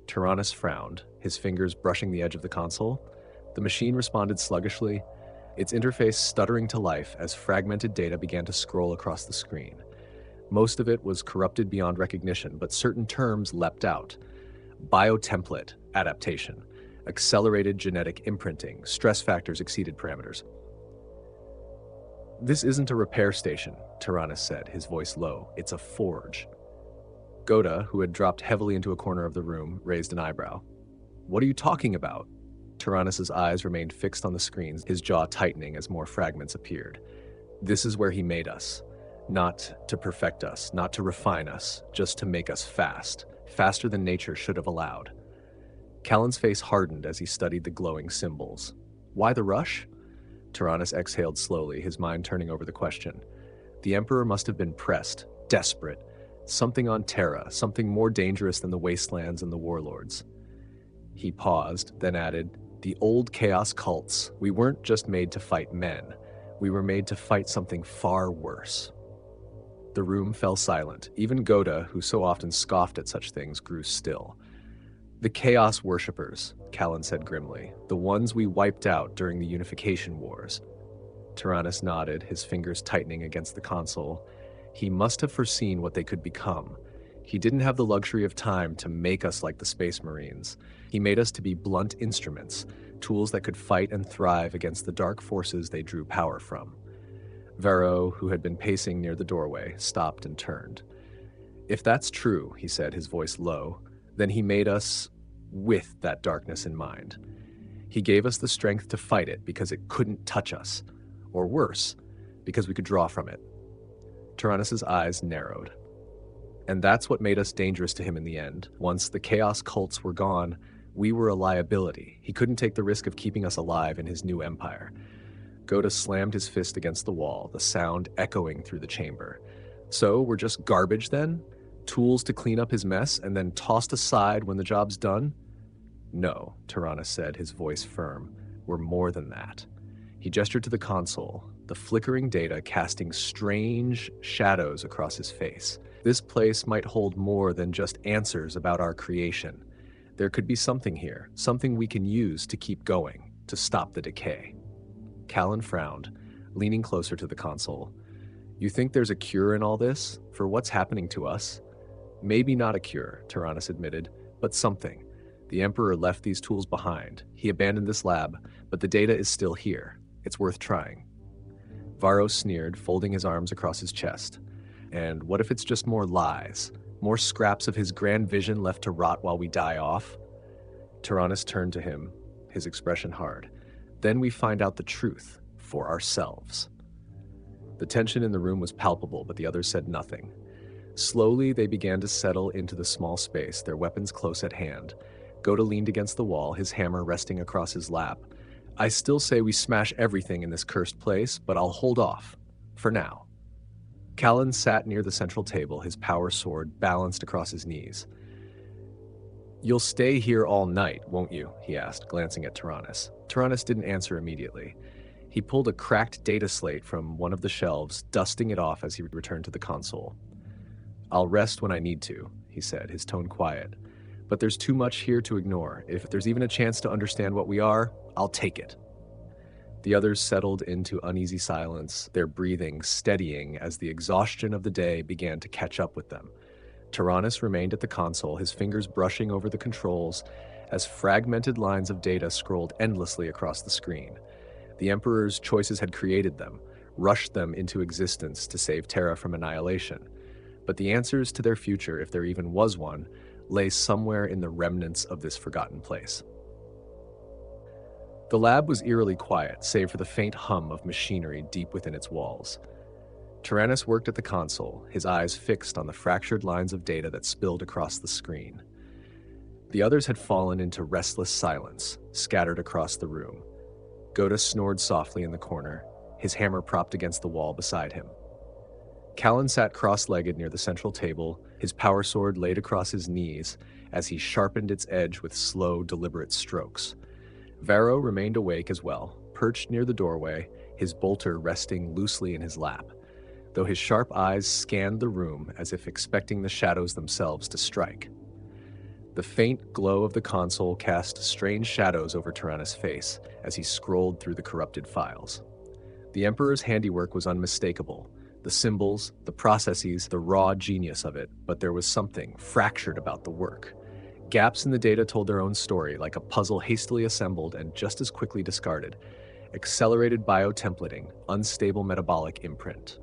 Taranis frowned, his fingers brushing the edge of the console. The machine responded sluggishly, its interface stuttering to life as fragmented data began to scroll across the screen. Most of it was corrupted beyond recognition, but certain terms leapt out. Biotemplate adaptation, accelerated genetic imprinting, stress factors exceeded parameters. "This isn't a repair station," Taranis said, his voice low. "It's a forge." Ghota, who had dropped heavily into a corner of the room, raised an eyebrow. "What are you talking about?" Taranis' eyes remained fixed on the screens, his jaw tightening as more fragments appeared. "This is where he made us. Not to perfect us, not to refine us, just to make us fast. Faster than nature should have allowed." Callan's face hardened as he studied the glowing symbols. "Why the rush?" Taranis exhaled slowly, his mind turning over the question. The Emperor must have been pressed, desperate. Something on Terra, something more dangerous than the wastelands and the warlords. He paused, then added, the old chaos cults. We weren't just made to fight men. We were made to fight something far worse. The room fell silent. Even Ghota, who so often scoffed at such things, grew still. The Chaos Worshippers, Callan said grimly. The ones we wiped out during the Unification Wars. Taranis nodded, his fingers tightening against the console. He must have foreseen what they could become. He didn't have the luxury of time to make us like the Space Marines. He made us to be blunt instruments, tools that could fight and thrive against the dark forces they drew power from. Varro, who had been pacing near the doorway, stopped and turned. If that's true, he said, his voice low, then he made us with that darkness in mind. He gave us the strength to fight it because it couldn't touch us. Or worse, because we could draw from it. Taranis' eyes narrowed. And that's what made us dangerous to him in the end. Once the chaos cults were gone, we were a liability. He couldn't take the risk of keeping us alive in his new empire. Ghota slammed his fist against the wall, the sound echoing through the chamber. So we're just garbage then? Tools to clean up his mess and then tossed aside when the job's done? No, Taranis said, his voice firm. We're more than that. He gestured to the console, the flickering data casting strange shadows across his face. This place might hold more than just answers about our creation. There could be something here, something we can use to keep going, to stop the decay. Callan frowned, leaning closer to the console. You think there's a cure in all this? For what's happening to us? Maybe not a cure, Taranis admitted, but something. The Emperor left these tools behind. He abandoned this lab, but the data is still here. It's worth trying. Varro sneered, folding his arms across his chest. And what if it's just more lies? More scraps of his grand vision left to rot while we die off? Taranis turned to him, his expression hard. Then we find out the truth for ourselves. The tension in the room was palpable, but the others said nothing. Slowly, they began to settle into the small space, their weapons close at hand. Ghota leaned against the wall, his hammer resting across his lap. I still say we smash everything in this cursed place, but I'll hold off. For now. Callan sat near the central table, his power sword balanced across his knees. You'll stay here all night, won't you? He asked, glancing at Taranis. Taranis didn't answer immediately. He pulled a cracked data slate from one of the shelves, dusting it off as he returned to the console. I'll rest when I need to, he said, his tone quiet. But there's too much here to ignore. If there's even a chance to understand what we are, I'll take it. The others settled into uneasy silence, their breathing steadying as the exhaustion of the day began to catch up with them. Taranis remained at the console, his fingers brushing over the controls as fragmented lines of data scrolled endlessly across the screen. The Emperor's choices had created them, rushed them into existence to save Terra from annihilation. But the answers to their future, if there even was one, lay somewhere in the remnants of this forgotten place. The lab was eerily quiet, save for the faint hum of machinery deep within its walls. Taranis worked at the console, his eyes fixed on the fractured lines of data that spilled across the screen. The others had fallen into restless silence, scattered across the room. Ghota snored softly in the corner, his hammer propped against the wall beside him. Callan sat cross-legged near the central table, his power sword laid across his knees as he sharpened its edge with slow, deliberate strokes. Varro remained awake as well, perched near the doorway, his bolter resting loosely in his lap, though his sharp eyes scanned the room as if expecting the shadows themselves to strike. The faint glow of the console cast strange shadows over Taranis' face as he scrolled through the corrupted files. The Emperor's handiwork was unmistakable, the symbols, the processes, the raw genius of it, but there was something fractured about the work. Gaps in the data told their own story, like a puzzle hastily assembled and just as quickly discarded. Accelerated biotemplating, unstable metabolic imprint.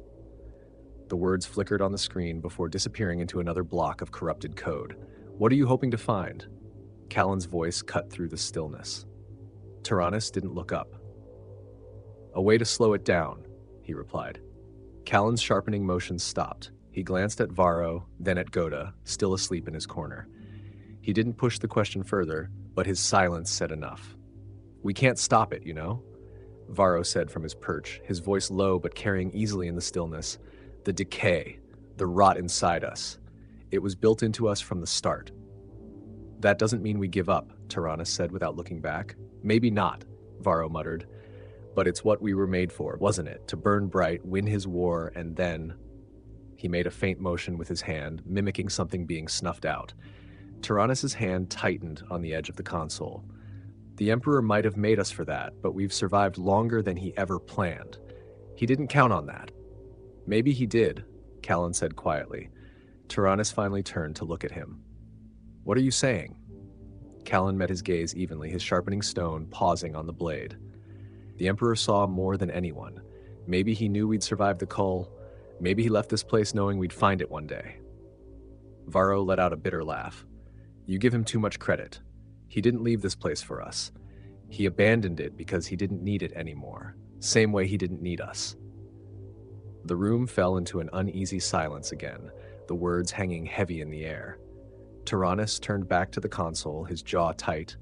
The words flickered on the screen before disappearing into another block of corrupted code. What are you hoping to find? Callan's voice cut through the stillness. Taranis didn't look up. A way to slow it down, he replied. Callan's sharpening motion stopped. He glanced at Varro, then at Ghota, still asleep in his corner. He didn't push the question further, but his silence said enough. We can't stop it, you know? Varro said from his perch, his voice low but carrying easily in the stillness. The decay. the rot inside us. It was built into us from the start. That doesn't mean we give up, Taranis said without looking back. Maybe not, Varro muttered. But it's what we were made for, wasn't it? To burn bright, win his war, and then... He made a faint motion with his hand, mimicking something being snuffed out. Taranis' hand tightened on the edge of the console. The Emperor might have made us for that, but we've survived longer than he ever planned. He didn't count on that. Maybe he did, Callan said quietly. Taranis finally turned to look at him. What are you saying? Callan met his gaze evenly, his sharpening stone pausing on the blade. The Emperor saw more than anyone. Maybe he knew we'd survive the cull. Maybe he left this place knowing we'd find it one day. Varro let out a bitter laugh. You give him too much credit. He didn't leave this place for us. He abandoned it because he didn't need it anymore. Same way he didn't need us. The room fell into an uneasy silence again, the words hanging heavy in the air. Taranis turned back to the console, his jaw tight.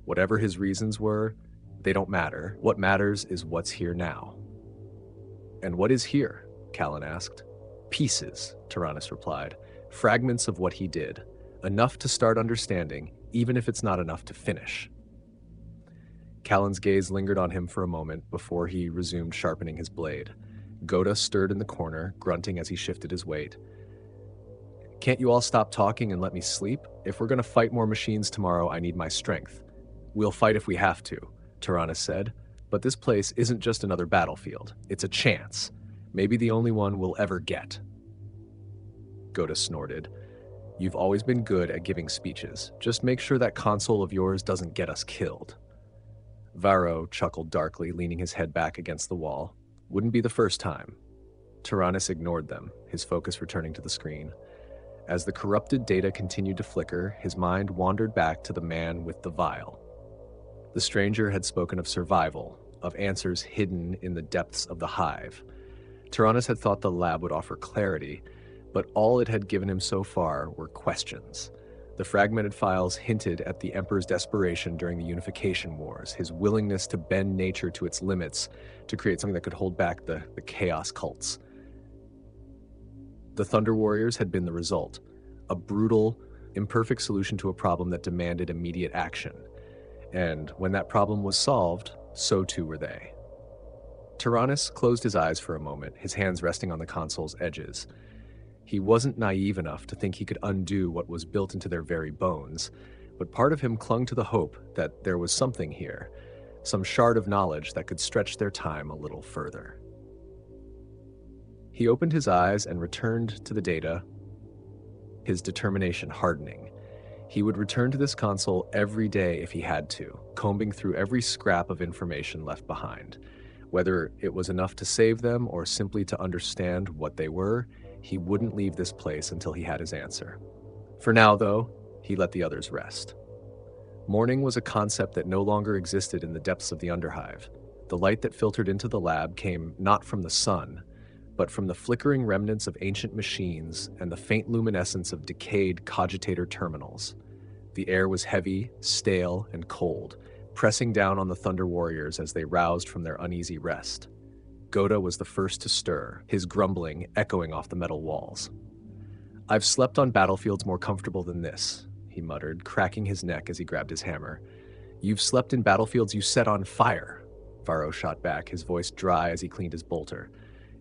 Whatever his reasons were, they don't matter. What matters is what's here now. And what is here? Callan asked. Pieces, Taranis replied. Fragments of what he did. Enough to start understanding, even if it's not enough to finish. Callan's gaze lingered on him for a moment before he resumed sharpening his blade. Ghota stirred in the corner, grunting as he shifted his weight. Can't you all stop talking and let me sleep? If we're going to fight more machines tomorrow, I need my strength. We'll fight if we have to, Taranis said. But this place isn't just another battlefield. It's a chance. Maybe the only one we'll ever get. Ghota snorted. You've always been good at giving speeches. Just make sure that console of yours doesn't get us killed. Varro chuckled darkly, leaning his head back against the wall. Wouldn't be the first time. Taranis ignored them, his focus returning to the screen. As the corrupted data continued to flicker, his mind wandered back to the man with the vial. The stranger had spoken of survival, of answers hidden in the depths of the hive. Taranis had thought the lab would offer clarity, but all it had given him so far were questions. The fragmented files hinted at the Emperor's desperation during the Unification Wars, his willingness to bend nature to its limits to create something that could hold back the chaos cults. The Thunder Warriors had been the result, a brutal, imperfect solution to a problem that demanded immediate action. And when that problem was solved, so too were they. Taranis closed his eyes for a moment, his hands resting on the console's edges. He wasn't naive enough to think he could undo what was built into their very bones, but part of him clung to the hope that there was something here, some shard of knowledge that could stretch their time a little further. He opened his eyes and returned to the data, his determination hardening. He would return to this console every day if he had to, combing through every scrap of information left behind. Whether it was enough to save them or simply to understand what they were, he wouldn't leave this place until he had his answer. For now, though, he let the others rest. Morning was a concept that no longer existed in the depths of the Underhive. The light that filtered into the lab came not from the sun, but from the flickering remnants of ancient machines and the faint luminescence of decayed cogitator terminals. The air was heavy, stale, and cold, pressing down on the Thunder Warriors as they roused from their uneasy rest. Ghota was the first to stir, his grumbling echoing off the metal walls. I've slept on battlefields more comfortable than this, he muttered, cracking his neck as he grabbed his hammer. You've slept in battlefields you set on fire, Varro shot back, his voice dry as he cleaned his bolter.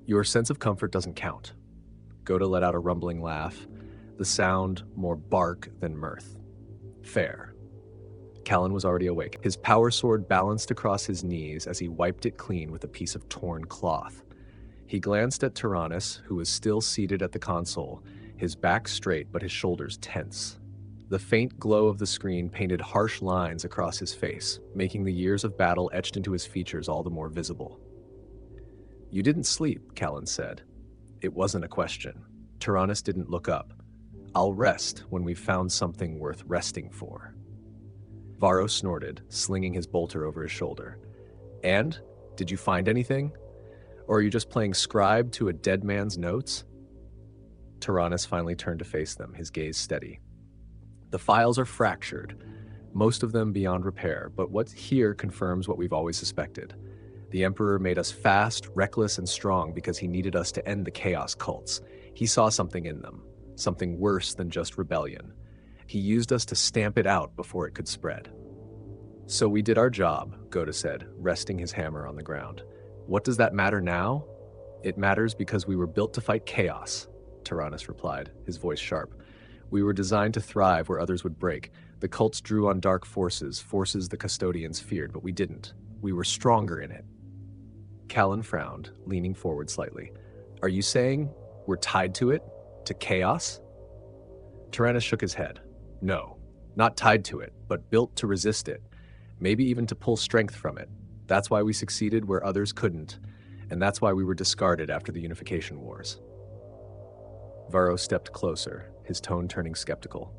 Your sense of comfort doesn't count. Ghota let out a rumbling laugh, the sound more bark than mirth. Fair. Callan was already awake. His power sword balanced across his knees as he wiped it clean with a piece of torn cloth. He glanced at Taranis, who was still seated at the console, his back straight but his shoulders tense. The faint glow of the screen painted harsh lines across his face, making the years of battle etched into his features all the more visible. You didn't sleep, Callan said. It wasn't a question. Taranis didn't look up. I'll rest when we've found something worth resting for. Varro snorted, slinging his bolter over his shoulder. And? Did you find anything? Or are you just playing scribe to a dead man's notes? Taranis finally turned to face them, his gaze steady. The files are fractured, most of them beyond repair, but what's here confirms what we've always suspected. The Emperor made us fast, reckless, and strong because he needed us to end the chaos cults. He saw something in them, something worse than just rebellion. He used us to stamp it out before it could spread. So we did our job, Ghota said, resting his hammer on the ground. What does that matter now? It matters because we were built to fight chaos, Taranis replied, his voice sharp. We were designed to thrive where others would break. The cults drew on dark forces, forces the custodians feared, but we didn't. We were stronger in it. Callan frowned, leaning forward slightly. Are you saying we're tied to it? To chaos? Taranis shook his head. No, not tied to it, but built to resist it. Maybe even to pull strength from it. That's why we succeeded where others couldn't, and that's why we were discarded after the Unification Wars. Varro stepped closer, his tone turning skeptical.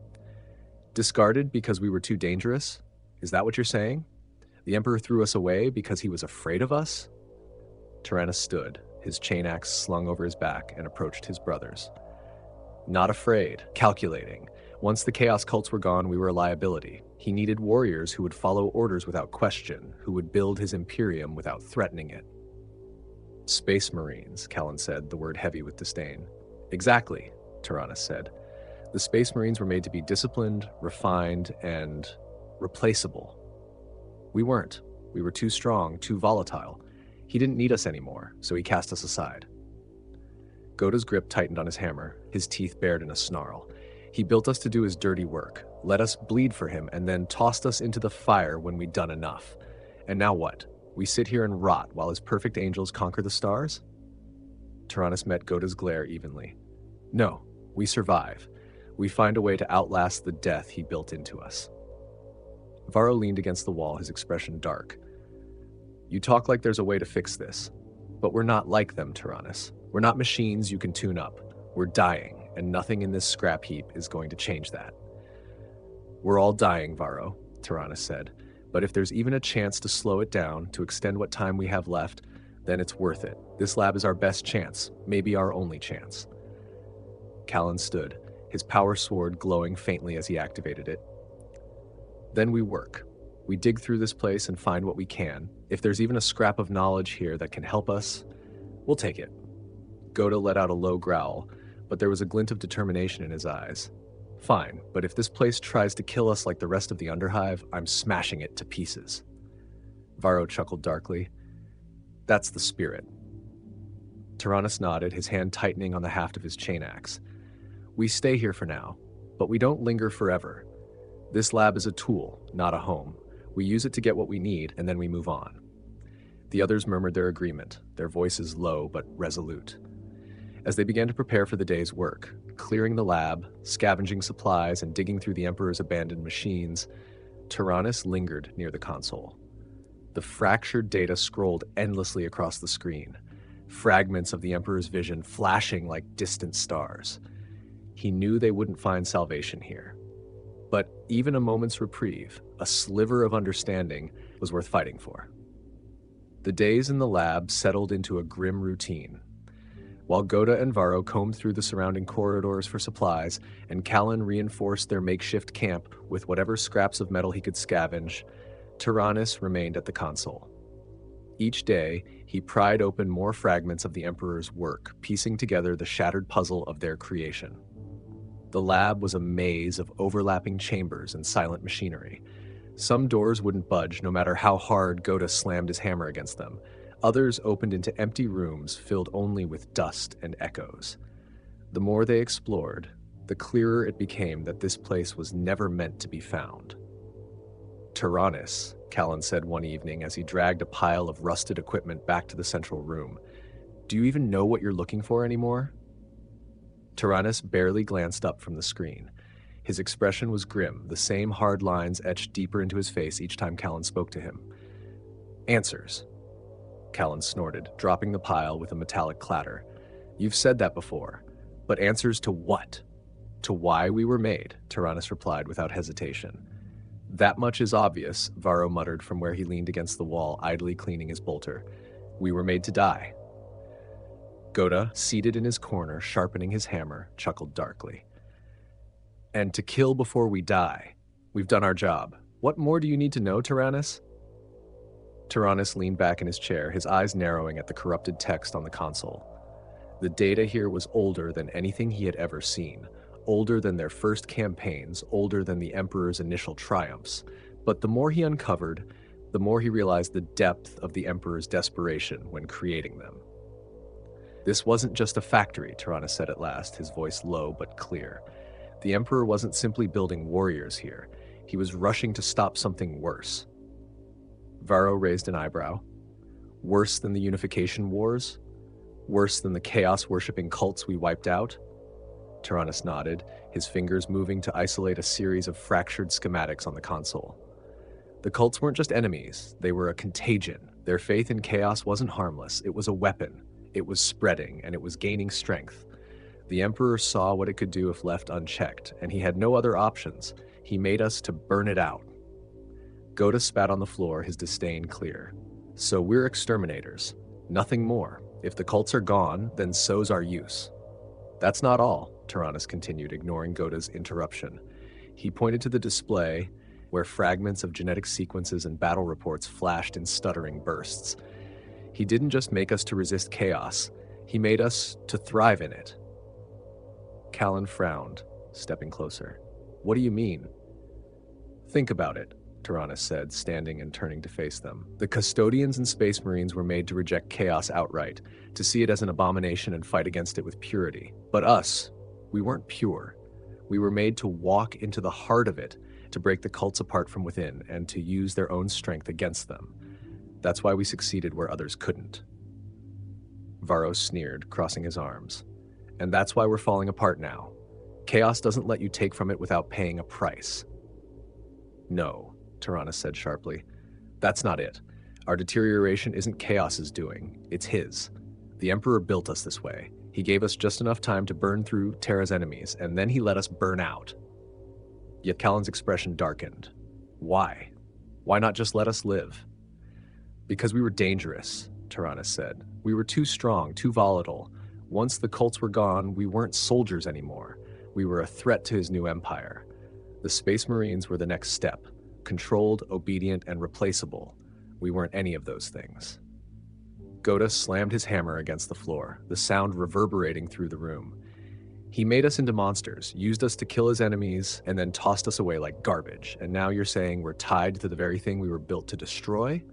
Discarded because we were too dangerous? Is that what you're saying? The Emperor threw us away because he was afraid of us? Taranis stood, his chain axe slung over his back, and approached his brothers. Not afraid, calculating. Once the Chaos cults were gone, we were a liability. He needed warriors who would follow orders without question, who would build his Imperium without threatening it. Space Marines, Callan said, the word heavy with disdain. Exactly, Taranis said. The Space Marines were made to be disciplined, refined, and replaceable. We weren't. We were too strong, too volatile. He didn't need us anymore, so he cast us aside. Ghota's grip tightened on his hammer, his teeth bared in a snarl. He built us to do his dirty work, let us bleed for him, and then tossed us into the fire when we'd done enough. And now what? We sit here and rot while his perfect angels conquer the stars? Taranis met Ghota's glare evenly. No, we survive. We find a way to outlast the death he built into us. Varro leaned against the wall, his expression dark. You talk like there's a way to fix this. But we're not like them, Taranis. We're not machines you can tune up. We're dying, and nothing in this scrap heap is going to change that. We're all dying, Varro, Taranis said. But if there's even a chance to slow it down, to extend what time we have left, then it's worth it. This lab is our best chance, maybe our only chance. Callan stood, his power sword glowing faintly as he activated it. Then we work. We dig through this place and find what we can. If there's even a scrap of knowledge here that can help us, we'll take it. Ghota let out a low growl, but there was a glint of determination in his eyes. Fine, but if this place tries to kill us like the rest of the Underhive, I'm smashing it to pieces. Varro chuckled darkly. That's the spirit. Taranis nodded, his hand tightening on the haft of his chain axe. We stay here for now, but we don't linger forever. This lab is a tool, not a home. We use it to get what we need, and then we move on. The others murmured their agreement, their voices low but resolute. As they began to prepare for the day's work, clearing the lab, scavenging supplies, and digging through the Emperor's abandoned machines, Taranis lingered near the console. The fractured data scrolled endlessly across the screen, fragments of the Emperor's vision flashing like distant stars. He knew they wouldn't find salvation here. But even a moment's reprieve, a sliver of understanding, was worth fighting for. The days in the lab settled into a grim routine. While Ghota and Varro combed through the surrounding corridors for supplies, and Callan reinforced their makeshift camp with whatever scraps of metal he could scavenge, Taranis remained at the console. Each day, he pried open more fragments of the Emperor's work, piecing together the shattered puzzle of their creation. The lab was a maze of overlapping chambers and silent machinery. Some doors wouldn't budge no matter how hard Ghota slammed his hammer against them. Others opened into empty rooms filled only with dust and echoes. The more they explored, the clearer it became that this place was never meant to be found. Taranis, Callan said one evening as he dragged a pile of rusted equipment back to the central room. Do you even know what you're looking for anymore? Taranis barely glanced up from the screen. His expression was grim, the same hard lines etched deeper into his face each time Callan spoke to him. Answers. Callan snorted, dropping the pile with a metallic clatter. You've said that before, but answers to what? To why we were made, Taranis replied without hesitation. That much is obvious, Varro muttered from where he leaned against the wall, idly cleaning his bolter. We were made to die. Ghota, seated in his corner, sharpening his hammer, chuckled darkly. And to kill before we die. We've done our job. What more do you need to know, Taranis? Taranis leaned back in his chair, his eyes narrowing at the corrupted text on the console. The data here was older than anything he had ever seen, older than their first campaigns, older than the Emperor's initial triumphs. But the more he uncovered, the more he realized the depth of the Emperor's desperation when creating them. This wasn't just a factory, Taranis said at last, his voice low but clear. The Emperor wasn't simply building warriors here. He was rushing to stop something worse. Varro raised an eyebrow. Worse than the Unification Wars? Worse than the chaos-worshipping cults we wiped out? Taranis nodded, his fingers moving to isolate a series of fractured schematics on the console. The cults weren't just enemies, they were a contagion. Their faith in chaos wasn't harmless, it was a weapon. It was spreading, and it was gaining strength. The Emperor saw what it could do if left unchecked, and he had no other options. He made us to burn it out. Ghota spat on the floor, his disdain clear. So we're exterminators. Nothing more. If the cults are gone, then so's our use. That's not all, Taranis continued, ignoring Ghota's interruption. He pointed to the display, where fragments of genetic sequences and battle reports flashed in stuttering bursts. He didn't just make us to resist chaos, he made us to thrive in it. Callan frowned, stepping closer. What do you mean? Think about it, Taranis said, standing and turning to face them. The custodians and space marines were made to reject chaos outright, to see it as an abomination and fight against it with purity. But us, we weren't pure. We were made to walk into the heart of it, to break the cults apart from within, and to use their own strength against them. That's why we succeeded where others couldn't. Varro sneered, crossing his arms. And that's why we're falling apart now. Chaos doesn't let you take from it without paying a price. No, Taranis said sharply. That's not it. Our deterioration isn't Chaos's doing, it's his. The Emperor built us this way. He gave us just enough time to burn through Terra's enemies, and then he let us burn out. Yet Callan's expression darkened. Why? Why not just let us live? Because we were dangerous, Taranis said. We were too strong, too volatile. Once the cults were gone, we weren't soldiers anymore. We were a threat to his new empire. The Space Marines were the next step, controlled, obedient, and replaceable. We weren't any of those things. Ghota slammed his hammer against the floor, the sound reverberating through the room. He made us into monsters, used us to kill his enemies, and then tossed us away like garbage. And now you're saying we're tied to the very thing we were built to destroy?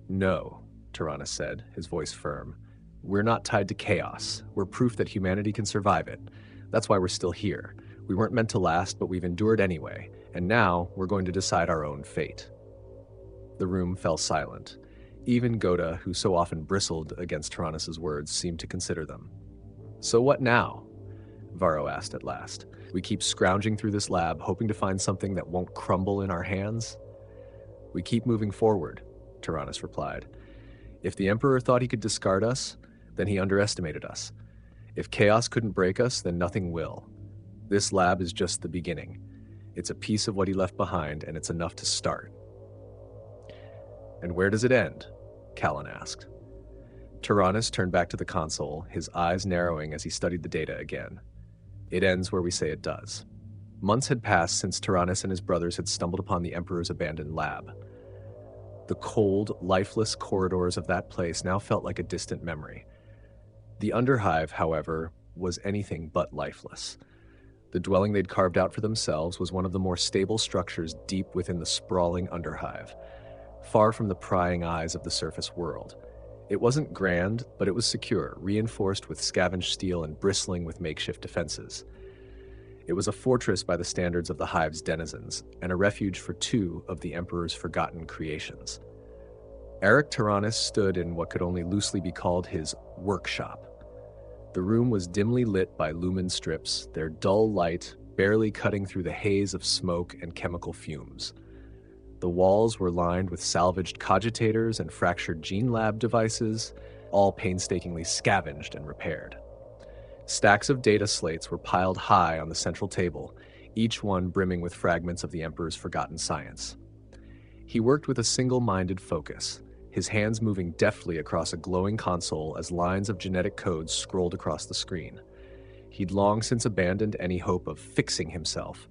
No, Taranis said, his voice firm. We're not tied to chaos. We're proof that humanity can survive it. That's why we're still here. We weren't meant to last, but we've endured anyway. And now we're going to decide our own fate. The room fell silent. Even Ghota, who so often bristled against Taranis' words, seemed to consider them. So what now? Varro asked at last. We keep scrounging through this lab, hoping to find something that won't crumble in our hands? We keep moving forward, Taranis replied. If the Emperor thought he could discard us, then he underestimated us. If chaos couldn't break us, then nothing will. This lab is just the beginning. It's a piece of what he left behind, and it's enough to start. And where does it end? Callan asked. Taranis turned back to the console, his eyes narrowing as he studied the data again. It ends where we say it does. Months had passed since Taranis and his brothers had stumbled upon the Emperor's abandoned lab. The cold, lifeless corridors of that place now felt like a distant memory. The Underhive, however, was anything but lifeless. The dwelling they'd carved out for themselves was one of the more stable structures deep within the sprawling Underhive, far from the prying eyes of the surface world. It wasn't grand, but it was secure, reinforced with scavenged steel and bristling with makeshift defenses. It was a fortress by the standards of the Hive's denizens, and a refuge for two of the Emperor's forgotten creations. Arik Taranis stood in what could only loosely be called his workshop. The room was dimly lit by lumen strips, their dull light barely cutting through the haze of smoke and chemical fumes. The walls were lined with salvaged cogitators and fractured gene lab devices, all painstakingly scavenged and repaired. Stacks of data slates were piled high on the central table, each one brimming with fragments of the Emperor's forgotten science. He worked with a single-minded focus, his hands moving deftly across a glowing console as lines of genetic codes scrolled across the screen. He'd long since abandoned any hope of fixing himself.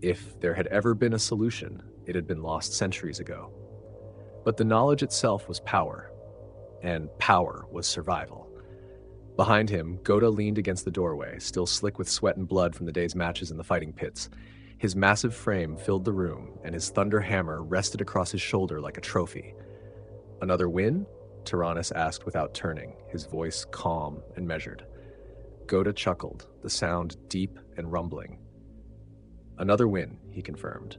If there had ever been a solution, it had been lost centuries ago. But the knowledge itself was power, and power was survival. Behind him, Ghota leaned against the doorway, still slick with sweat and blood from the day's matches in the fighting pits. His massive frame filled the room, and his thunder hammer rested across his shoulder like a trophy. "Another win?" Taranis asked without turning, his voice calm and measured. Ghota chuckled, the sound deep and rumbling. "Another win," he confirmed.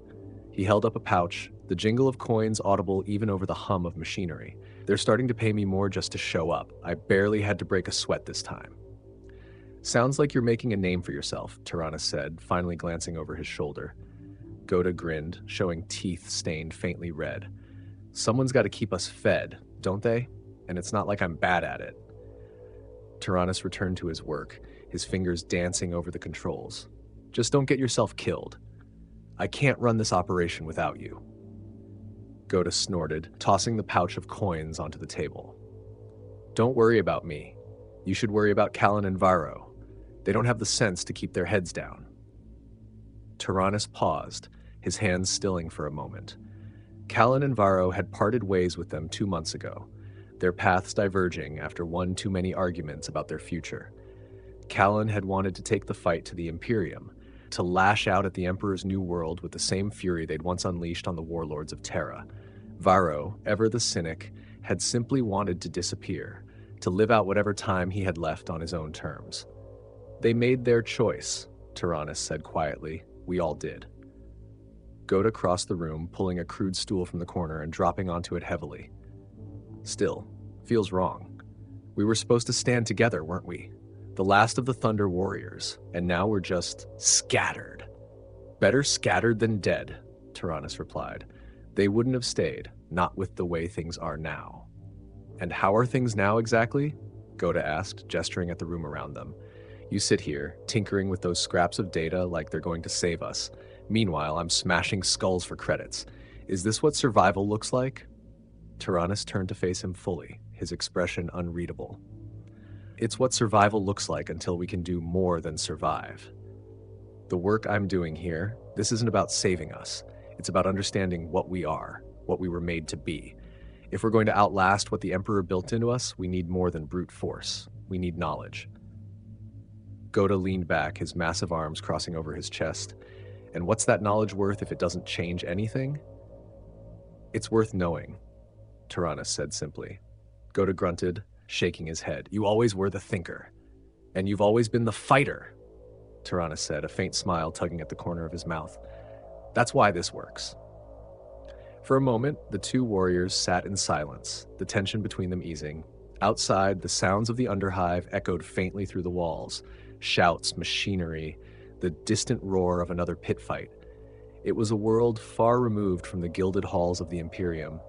He held up a pouch, the jingle of coins audible even over the hum of machinery. "They're starting to pay me more just to show up. I barely had to break a sweat this time." "Sounds like you're making a name for yourself," Taranis said, finally glancing over his shoulder. Ghota grinned, showing teeth stained faintly red. "Someone's got to keep us fed, don't they? And it's not like I'm bad at it." Taranis returned to his work, his fingers dancing over the controls. "Just don't get yourself killed. I can't run this operation without you." Ghota snorted, tossing the pouch of coins onto the table. "Don't worry about me. You should worry about Callan and Varro. They don't have the sense to keep their heads down." Taranis paused, his hands stilling for a moment. Callan and Varro had parted ways with them 2 months ago, their paths diverging after one too many arguments about their future. Callan had wanted to take the fight to the Imperium, to lash out at the Emperor's new world with the same fury they'd once unleashed on the warlords of Terra. Varro, ever the cynic, had simply wanted to disappear, to live out whatever time he had left on his own terms. "They made their choice," Taranis said quietly. "We all did." Ghota crossed the room, pulling a crude stool from the corner and dropping onto it heavily. "Still, feels wrong. We were supposed to stand together, weren't we? The last of the Thunder Warriors, and now we're just scattered." "Better scattered than dead," Taranis replied. "They wouldn't have stayed, not with the way things are now." "And how are things now exactly?" Ghota asked, gesturing at the room around them. "You sit here, tinkering with those scraps of data like they're going to save us. Meanwhile, I'm smashing skulls for credits. Is this what survival looks like?" Taranis turned to face him fully, his expression unreadable. "It's what survival looks like until we can do more than survive. The work I'm doing here, this isn't about saving us. It's about understanding what we are, what we were made to be. If we're going to outlast what the Emperor built into us, we need more than brute force. We need knowledge." Ghota leaned back, his massive arms crossing over his chest. "And what's that knowledge worth if it doesn't change anything?" "It's worth knowing," Taranis said simply. Ghota grunted, shaking his head. "You always were the thinker. And you've always been the fighter," Taranis said, a faint smile tugging at the corner of his mouth. "That's why this works." For a moment, the two warriors sat in silence, the tension between them easing. Outside, the sounds of the Underhive echoed faintly through the walls. Shouts, machinery, the distant roar of another pit fight. It was a world far removed from the gilded halls of the Imperium,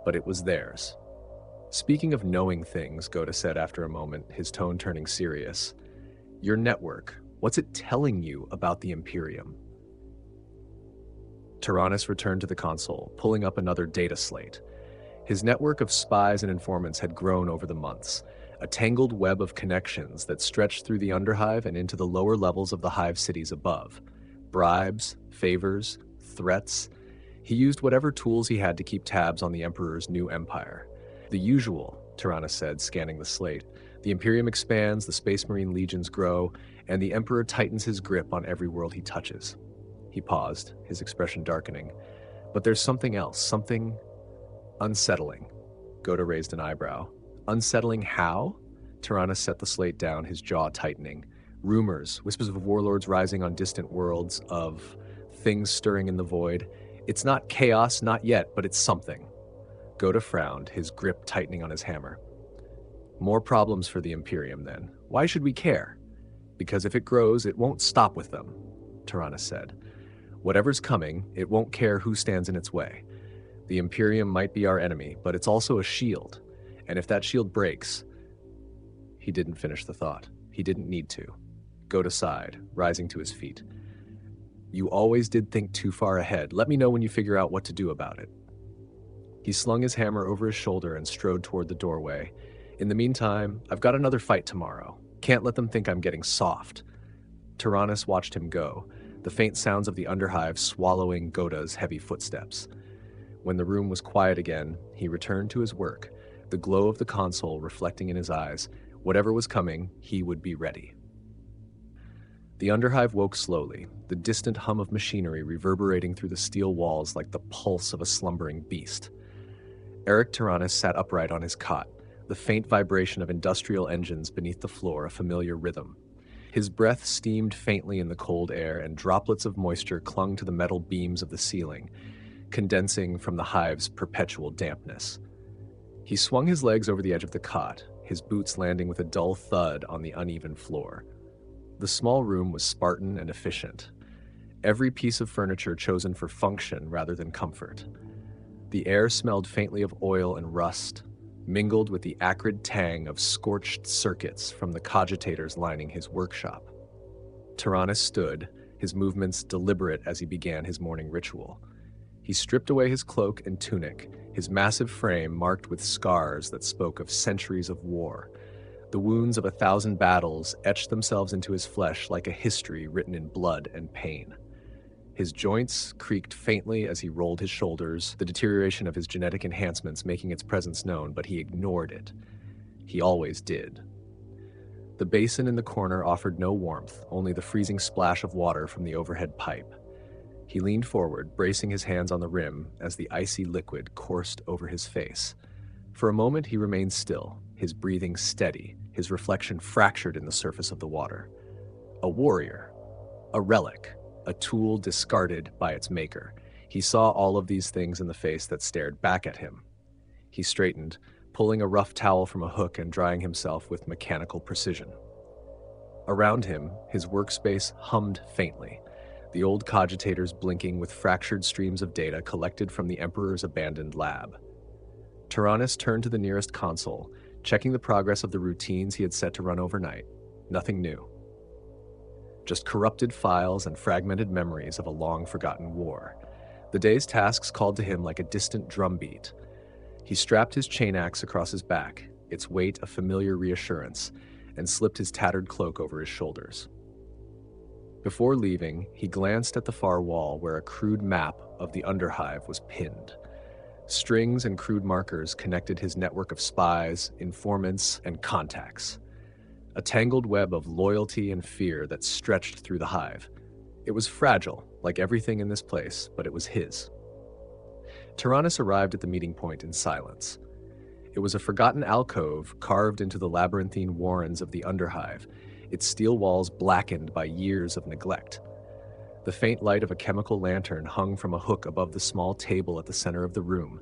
but it was theirs. "Speaking of knowing things," Ghota said after a moment, his tone turning serious. "Your network, what's it telling you about the Imperium?" Taranis returned to the console, pulling up another data slate. His network of spies and informants had grown over the months, a tangled web of connections that stretched through the Underhive and into the lower levels of the Hive cities above. Bribes, favors, threats. He used whatever tools he had to keep tabs on the Emperor's new empire. "The usual," Taranis said, scanning the slate. "The Imperium expands, the Space Marine legions grow, and the Emperor tightens his grip on every world he touches." He paused, his expression darkening. "But there's something else, something unsettling." Ghota raised an eyebrow. "Unsettling how?" Taranis set the slate down, his jaw tightening. "Rumors, whispers of warlords rising on distant worlds, of things stirring in the void. It's not chaos, not yet, but it's something." Ghota frowned, his grip tightening on his hammer. "More problems for the Imperium, then. Why should we care?" "Because if it grows, it won't stop with them," Taranis said. "Whatever's coming, it won't care who stands in its way. The Imperium might be our enemy, but it's also a shield. And if that shield breaks..." He didn't finish the thought. He didn't need to. Ghota sighed, rising to his feet. "You always did think too far ahead. Let me know when you figure out what to do about it." He slung his hammer over his shoulder and strode toward the doorway. "In the meantime, I've got another fight tomorrow. Can't let them think I'm getting soft." Taranis watched him go, the faint sounds of the Underhive swallowing Ghota's heavy footsteps. When the room was quiet again, he returned to his work, the glow of the console reflecting in his eyes. Whatever was coming, he would be ready. The Underhive woke slowly, the distant hum of machinery reverberating through the steel walls like the pulse of a slumbering beast. Arik Taranis sat upright on his cot, the faint vibration of industrial engines beneath the floor a familiar rhythm. His breath steamed faintly in the cold air, and droplets of moisture clung to the metal beams of the ceiling, condensing from the hive's perpetual dampness. He swung his legs over the edge of the cot, his boots landing with a dull thud on the uneven floor. The small room was Spartan and efficient, every piece of furniture chosen for function rather than comfort. The air smelled faintly of oil and rust, mingled with the acrid tang of scorched circuits from the cogitators lining his workshop. Taranis stood, his movements deliberate as he began his morning ritual. He stripped away his cloak and tunic, his massive frame marked with scars that spoke of centuries of war. The wounds of 1,000 battles etched themselves into his flesh like a history written in blood and pain. His joints creaked faintly as he rolled his shoulders, the deterioration of his genetic enhancements making its presence known, but he ignored it. He always did. The basin in the corner offered no warmth, only the freezing splash of water from the overhead pipe. He leaned forward, bracing his hands on the rim as the icy liquid coursed over his face. For a moment he remained still, his breathing steady, his reflection fractured in the surface of the water. A warrior, a relic, a tool discarded by its maker. He saw all of these things in the face that stared back at him. He straightened, pulling a rough towel from a hook and drying himself with mechanical precision. Around him, his workspace hummed faintly, the old cogitators blinking with fractured streams of data collected from the Emperor's abandoned lab. Taranis turned to the nearest console, checking the progress of the routines he had set to run overnight. Nothing new. Just corrupted files and fragmented memories of a long-forgotten war. The day's tasks called to him like a distant drumbeat. He strapped his chain axe across his back, its weight a familiar reassurance, and slipped his tattered cloak over his shoulders. Before leaving, he glanced at the far wall where a crude map of the Underhive was pinned. Strings and crude markers connected his network of spies, informants, and contacts. A tangled web of loyalty and fear that stretched through the hive. It was fragile, like everything in this place, but it was his. Taranis arrived at the meeting point in silence. It was a forgotten alcove carved into the labyrinthine warrens of the Underhive, its steel walls blackened by years of neglect. The faint light of a chemical lantern hung from a hook above the small table at the center of the room,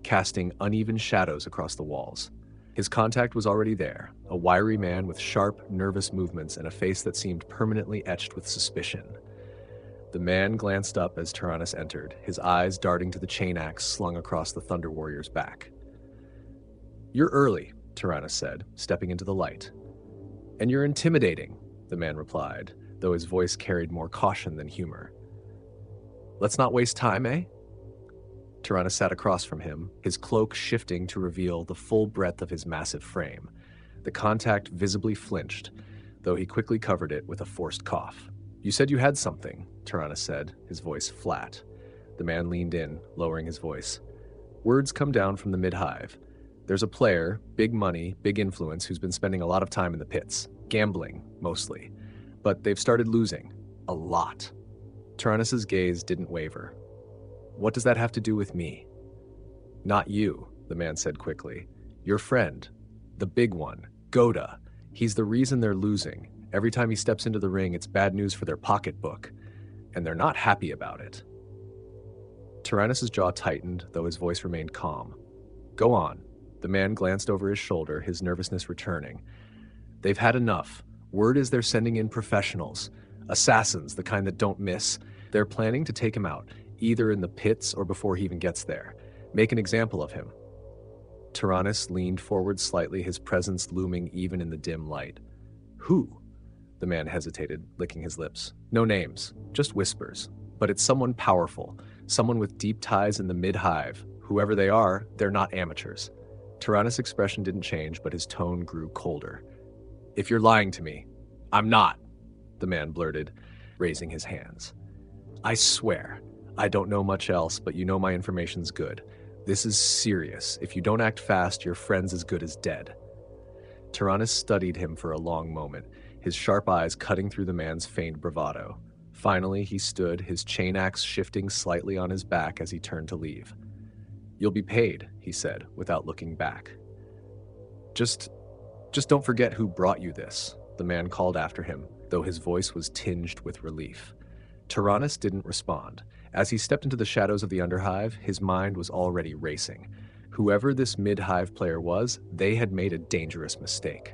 casting uneven shadows across the walls. His contact was already there, a wiry man with sharp, nervous movements and a face that seemed permanently etched with suspicion. The man glanced up as Taranis entered, his eyes darting to the chain axe slung across the Thunder Warrior's back. "You're early," Taranis said, stepping into the light. "And you're intimidating," the man replied, though his voice carried more caution than humor. "Let's not waste time, eh?" Taranis sat across from him, his cloak shifting to reveal the full breadth of his massive frame. The contact visibly flinched, though he quickly covered it with a forced cough. "You said you had something," Taranis said, his voice flat. The man leaned in, lowering his voice. "Words come down from the mid-hive. There's a player, big money, big influence, who's been spending a lot of time in the pits. Gambling, mostly. But they've started losing. A lot." Taranis' gaze didn't waver. "What does that have to do with me?" "Not you," the man said quickly. "Your friend. The big one. Ghota. He's the reason they're losing. Every time he steps into the ring, it's bad news for their pocketbook. And they're not happy about it." Taranis' jaw tightened, though his voice remained calm. "Go on." The man glanced over his shoulder, his nervousness returning. "They've had enough. Word is they're sending in professionals. Assassins, the kind that don't miss. They're planning to take him out, either in the pits or before he even gets there. Make an example of him." Taranis leaned forward slightly, his presence looming even in the dim light. "Who?" The man hesitated, licking his lips. "No names, just whispers. But it's someone powerful, someone with deep ties in the mid-hive. Whoever they are, they're not amateurs." Taranis' expression didn't change, but his tone grew colder. "If you're lying to me, I'm not," the man blurted, raising his hands. "I swear, I don't know much else, but you know my information's good. This is serious. If you don't act fast, your friend's as good as dead." Taranis studied him for a long moment, his sharp eyes cutting through the man's feigned bravado. Finally, he stood, his chain axe shifting slightly on his back as he turned to leave. "You'll be paid," he said, without looking back. Just don't forget who brought you this," the man called after him, though his voice was tinged with relief. Taranis didn't respond. As he stepped into the shadows of the Underhive, his mind was already racing. Whoever this mid-hive player was, they had made a dangerous mistake.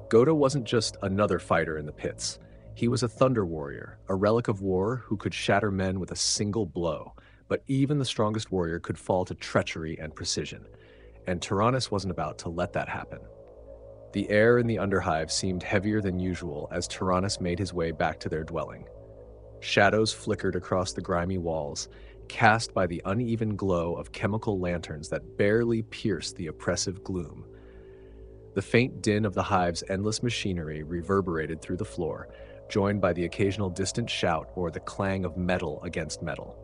Ghota wasn't just another fighter in the pits. He was a thunder warrior, a relic of war who could shatter men with a single blow, but even the strongest warrior could fall to treachery and precision. And Taranis wasn't about to let that happen. The air in the Underhive seemed heavier than usual as Taranis made his way back to their dwelling. Shadows flickered across the grimy walls, cast by the uneven glow of chemical lanterns that barely pierced the oppressive gloom. The faint din of the hive's endless machinery reverberated through the floor, joined by the occasional distant shout or the clang of metal against metal.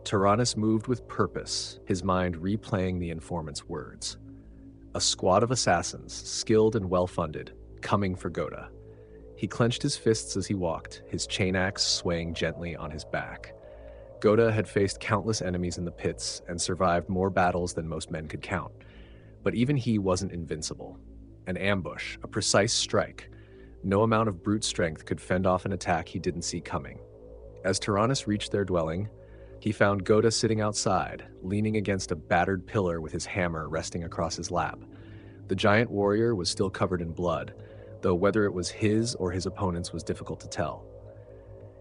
Taranis moved with purpose, his mind replaying the informant's words. A squad of assassins, skilled and well-funded, coming for Ghota. He clenched his fists as he walked, his chain axe swaying gently on his back. Ghota had faced countless enemies in the pits and survived more battles than most men could count. But even he wasn't invincible. An ambush, a precise strike. No amount of brute strength could fend off an attack he didn't see coming. As Taranis reached their dwelling, he found Ghota sitting outside, leaning against a battered pillar with his hammer resting across his lap. The giant warrior was still covered in blood, though whether it was his or his opponent's was difficult to tell.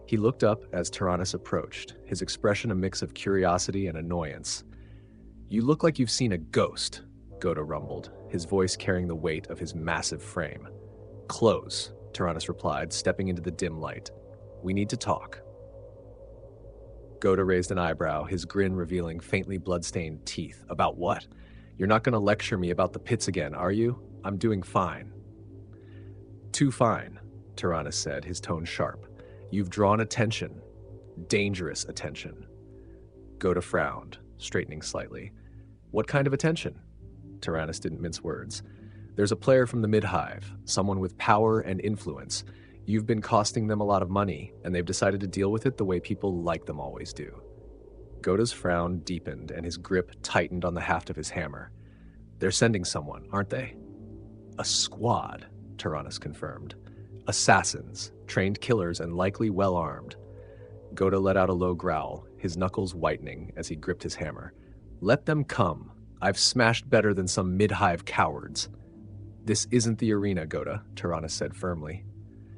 He looked up as Taranis approached, his expression a mix of curiosity and annoyance. "You look like you've seen a ghost," Ghota rumbled, his voice carrying the weight of his massive frame. "Close," Taranis replied, stepping into the dim light. "We need to talk." Ghota raised an eyebrow, his grin revealing faintly blood-stained teeth. "About what? You're not going to lecture me about the pits again, are you? I'm doing fine." "Too fine," Taranis said, his tone sharp. "You've drawn attention. Dangerous attention." Ghota frowned, straightening slightly. "What kind of attention?" Taranis didn't mince words. "There's a player from the mid-hive, someone with power and influence. You've been costing them a lot of money, and they've decided to deal with it the way people like them always do." Ghota's frown deepened, and his grip tightened on the haft of his hammer. "They're sending someone, aren't they?" "A squad," Taranis confirmed. "Assassins, trained killers, and likely well-armed." Ghota let out a low growl, his knuckles whitening as he gripped his hammer. "Let them come. I've smashed better than some mid-hive cowards." "This isn't the arena, Ghota," Taranis said firmly.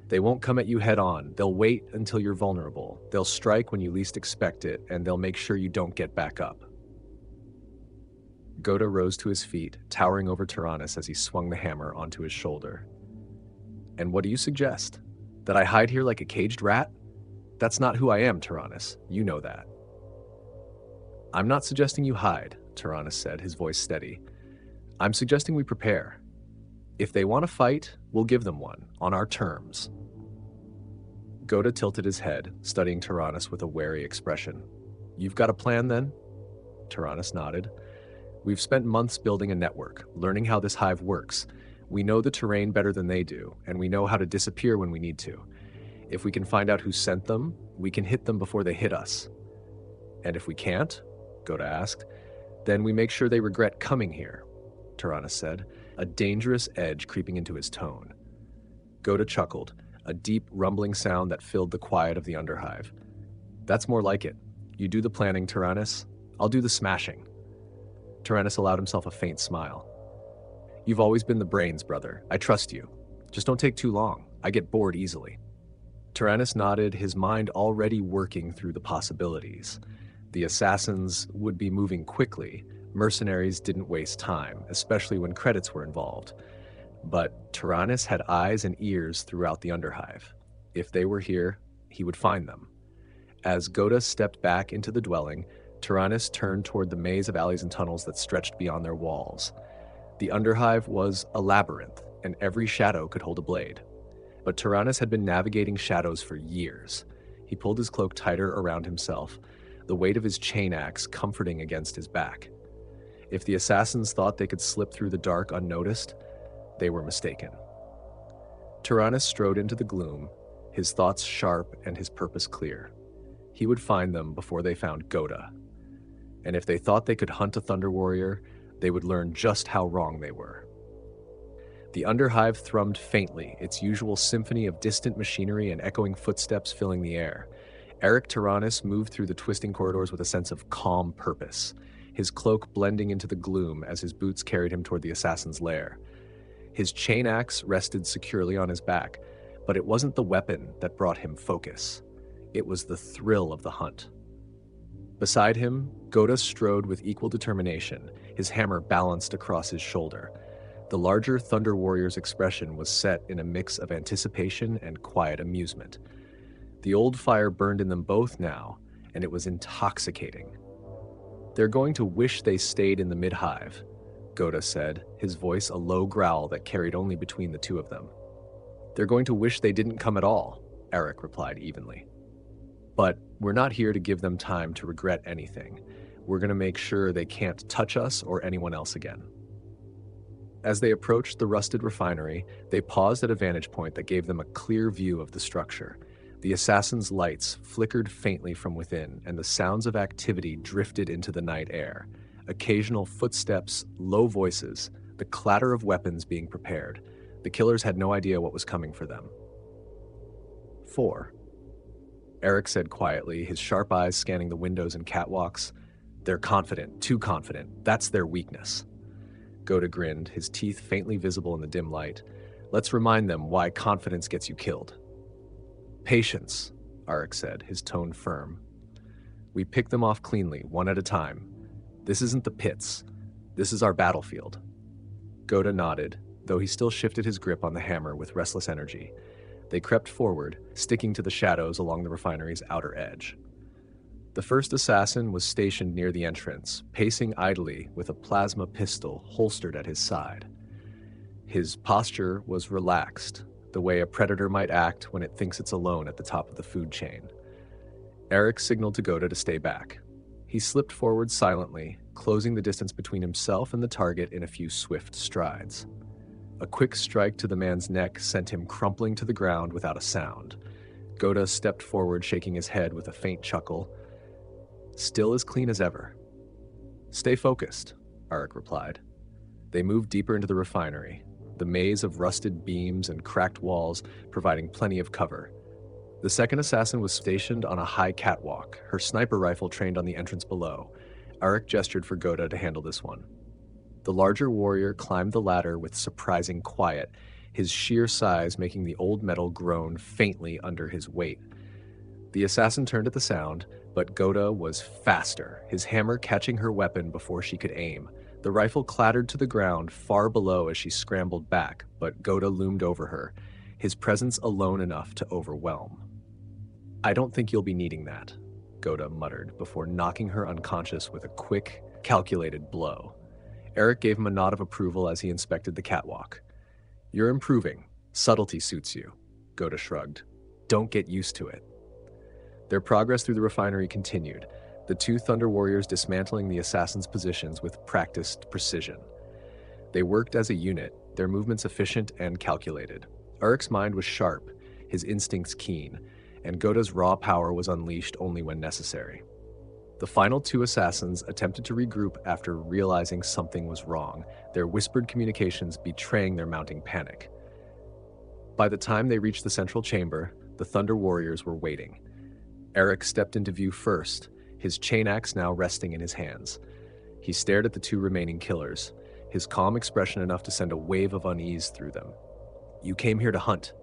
"They won't come at you head-on. They'll wait until you're vulnerable. They'll strike when you least expect it, and they'll make sure you don't get back up." Ghota rose to his feet, towering over Taranis as he swung the hammer onto his shoulder. "And what do you suggest? That I hide here like a caged rat? That's not who I am, Taranis. You know that." "I'm not suggesting you hide," Taranis said, his voice steady. "I'm suggesting we prepare. If they want to fight, we'll give them one, on our terms." Ghota tilted his head, studying Taranis with a wary expression. "You've got a plan, then?" Taranis nodded. "We've spent months building a network, learning how this hive works. We know the terrain better than they do, and we know how to disappear when we need to. If we can find out who sent them, we can hit them before they hit us." "And if we can't?" Ghota asked. "Then we make sure they regret coming here," Taranis said, a dangerous edge creeping into his tone. Ghota chuckled, a deep, rumbling sound that filled the quiet of the Underhive. "That's more like it. You do the planning, Taranis. I'll do the smashing." Taranis allowed himself a faint smile. "You've always been the brains, brother. I trust you. Just don't take too long. I get bored easily." Taranis nodded, his mind already working through the possibilities. The assassins would be moving quickly. Mercenaries didn't waste time, especially when credits were involved. But Taranis had eyes and ears throughout the Underhive. If they were here, he would find them. As Ghota stepped back into the dwelling, Taranis turned toward the maze of alleys and tunnels that stretched beyond their walls. The Underhive was a labyrinth, and every shadow could hold a blade. But Taranis had been navigating shadows for years. He pulled his cloak tighter around himself, the weight of his chain axe comforting against his back. If the assassins thought they could slip through the dark unnoticed, They were mistaken. Taranis strode into the gloom, his thoughts sharp and his purpose clear. He would find them before they found Ghota. And if they thought they could hunt a Thunder Warrior, they would learn just how wrong they were. The Underhive thrummed faintly, its usual symphony of distant machinery and echoing footsteps filling the air. Arik Taranis moved through the twisting corridors with a sense of calm purpose, his cloak blending into the gloom as his boots carried him toward the assassin's lair. His chain axe rested securely on his back, but it wasn't the weapon that brought him focus. It was the thrill of the hunt. Beside him, Ghota strode with equal determination, his hammer balanced across his shoulder. The larger Thunder Warrior's expression was set in a mix of anticipation and quiet amusement. The old fire burned in them both now, and it was intoxicating. "They're going to wish they stayed in the mid-hive," Ghota said, his voice a low growl that carried only between the two of them. "They're going to wish they didn't come at all," Arik replied evenly. "But we're not here to give them time to regret anything. We're going to make sure they can't touch us or anyone else again." As they approached the rusted refinery, they paused at a vantage point that gave them a clear view of the structure. The assassin's lights flickered faintly from within, and the sounds of activity drifted into the night air. Occasional footsteps, low voices, the clatter of weapons being prepared. The killers had no idea what was coming for them. 4. Arik said quietly, his sharp eyes scanning the windows and catwalks. "They're confident, too confident. That's their weakness." Ghota grinned, his teeth faintly visible in the dim light. "Let's remind them why confidence gets you killed." "Patience," Arik said, his tone firm. "We pick them off cleanly, one at a time. This isn't the pits. This is our battlefield." Ghota nodded, though he still shifted his grip on the hammer with restless energy. They crept forward, sticking to the shadows along the refinery's outer edge. The first assassin was stationed near the entrance, pacing idly with a plasma pistol holstered at his side. His posture was relaxed, the way a predator might act when it thinks it's alone at the top of the food chain. Arik signaled to Ghota to stay back. He slipped forward silently, closing the distance between himself and the target in a few swift strides. A quick strike to the man's neck sent him crumpling to the ground without a sound. Ghota stepped forward, shaking his head with a faint chuckle. "Still as clean as ever." "Stay focused," Arik replied. They moved deeper into the refinery, the maze of rusted beams and cracked walls providing plenty of cover. The second assassin was stationed on a high catwalk, her sniper rifle trained on the entrance below. Arik gestured for Ghota to handle this one. The larger warrior climbed the ladder with surprising quiet, his sheer size making the old metal groan faintly under his weight. The assassin turned at the sound, but Ghota was faster, his hammer catching her weapon before she could aim. The rifle clattered to the ground far below as she scrambled back, but Ghota loomed over her, his presence alone enough to overwhelm. "I don't think you'll be needing that," Ghota muttered before knocking her unconscious with a quick, calculated blow. Arik gave him a nod of approval as he inspected the catwalk. "You're improving. Subtlety suits you," Ghota shrugged. "Don't get used to it." Their progress through the refinery continued, the two Thunder Warriors dismantling the assassins' positions with practiced precision. They worked as a unit, their movements efficient and calculated. Arik's mind was sharp, his instincts keen, and Ghota's raw power was unleashed only when necessary. The final two assassins attempted to regroup after realizing something was wrong, their whispered communications betraying their mounting panic. By the time they reached the central chamber, the Thunder Warriors were waiting. Arik stepped into view first, his chain axe now resting in his hands. He stared at the two remaining killers, his calm expression enough to send a wave of unease through them. "You came here to hunt,"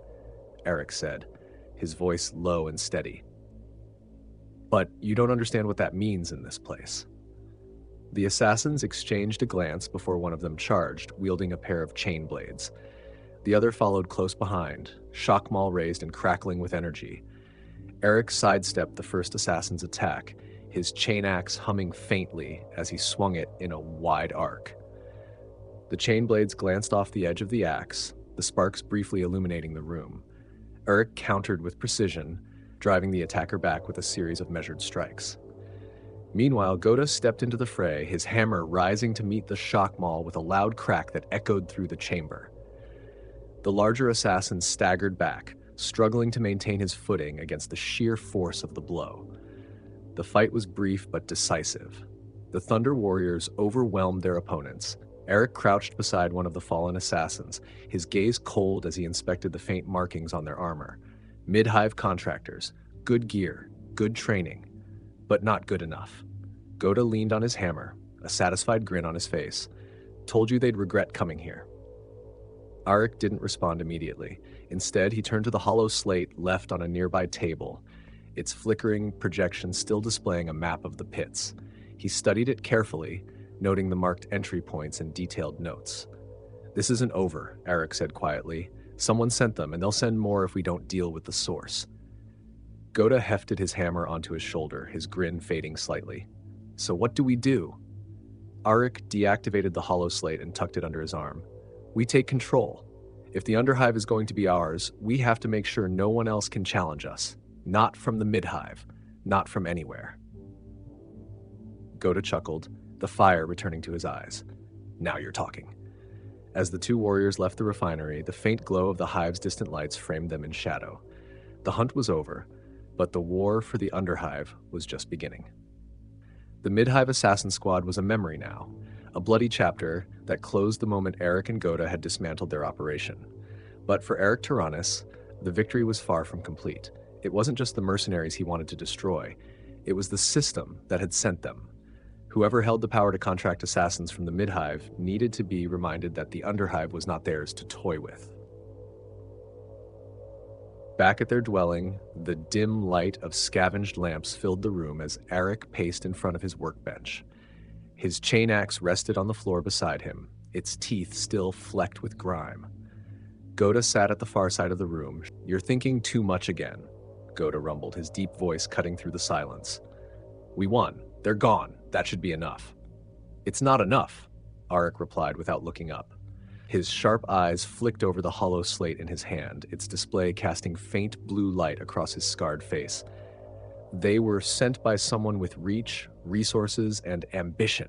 Arik said, his voice low and steady. "But you don't understand what that means in this place." The assassins exchanged a glance before one of them charged, wielding a pair of chain blades. The other followed close behind, shock maul raised and crackling with energy. Arik sidestepped the first assassin's attack, his chain axe humming faintly as he swung it in a wide arc. The chain blades glanced off the edge of the axe, the sparks briefly illuminating the room. Arik countered with precision, driving the attacker back with a series of measured strikes. Meanwhile, Ghota stepped into the fray, his hammer rising to meet the shock maul with a loud crack that echoed through the chamber. The larger assassin staggered back, struggling to maintain his footing against the sheer force of the blow. The fight was brief but decisive. The Thunder Warriors overwhelmed their opponents. Arik crouched beside one of the fallen assassins, his gaze cold as he inspected the faint markings on their armor. Mid-Hive contractors, good gear, good training, but not good enough. Ghota leaned on his hammer, a satisfied grin on his face. Told you they'd regret coming here. Arik didn't respond immediately. Instead, he turned to the hollow slate left on a nearby table, its flickering projection still displaying a map of the pits. He studied it carefully, noting the marked entry points and detailed notes. This isn't over, Arik said quietly. Someone sent them, and they'll send more if we don't deal with the source. Ghota hefted his hammer onto his shoulder, his grin fading slightly. So what do we do? Arik deactivated the hollow slate and tucked it under his arm. We take control. If the Underhive is going to be ours, we have to make sure no one else can challenge us. Not from the Mid-Hive. Not from anywhere. Ghota chuckled, the fire returning to his eyes. Now you're talking. As the two warriors left the refinery, the faint glow of the Hive's distant lights framed them in shadow. The hunt was over, but the war for the Underhive was just beginning. The Mid-Hive assassin squad was a memory now, a bloody chapter that closed the moment Arik and Ghota had dismantled their operation. But for Arik Taranis, the victory was far from complete. It wasn't just the mercenaries he wanted to destroy, it was the system that had sent them. Whoever held the power to contract assassins from the Mid-Hive needed to be reminded that the Underhive was not theirs to toy with. Back at their dwelling, the dim light of scavenged lamps filled the room as Arik paced in front of his workbench. His chain axe rested on the floor beside him, its teeth still flecked with grime. Ghota sat at the far side of the room. You're thinking too much again, Ghota rumbled, his deep voice cutting through the silence. We won. They're gone. That should be enough. It's not enough, Arik replied without looking up. His sharp eyes flicked over the hollow slate in his hand, its display casting faint blue light across his scarred face. They were sent by someone with reach, resources, and ambition.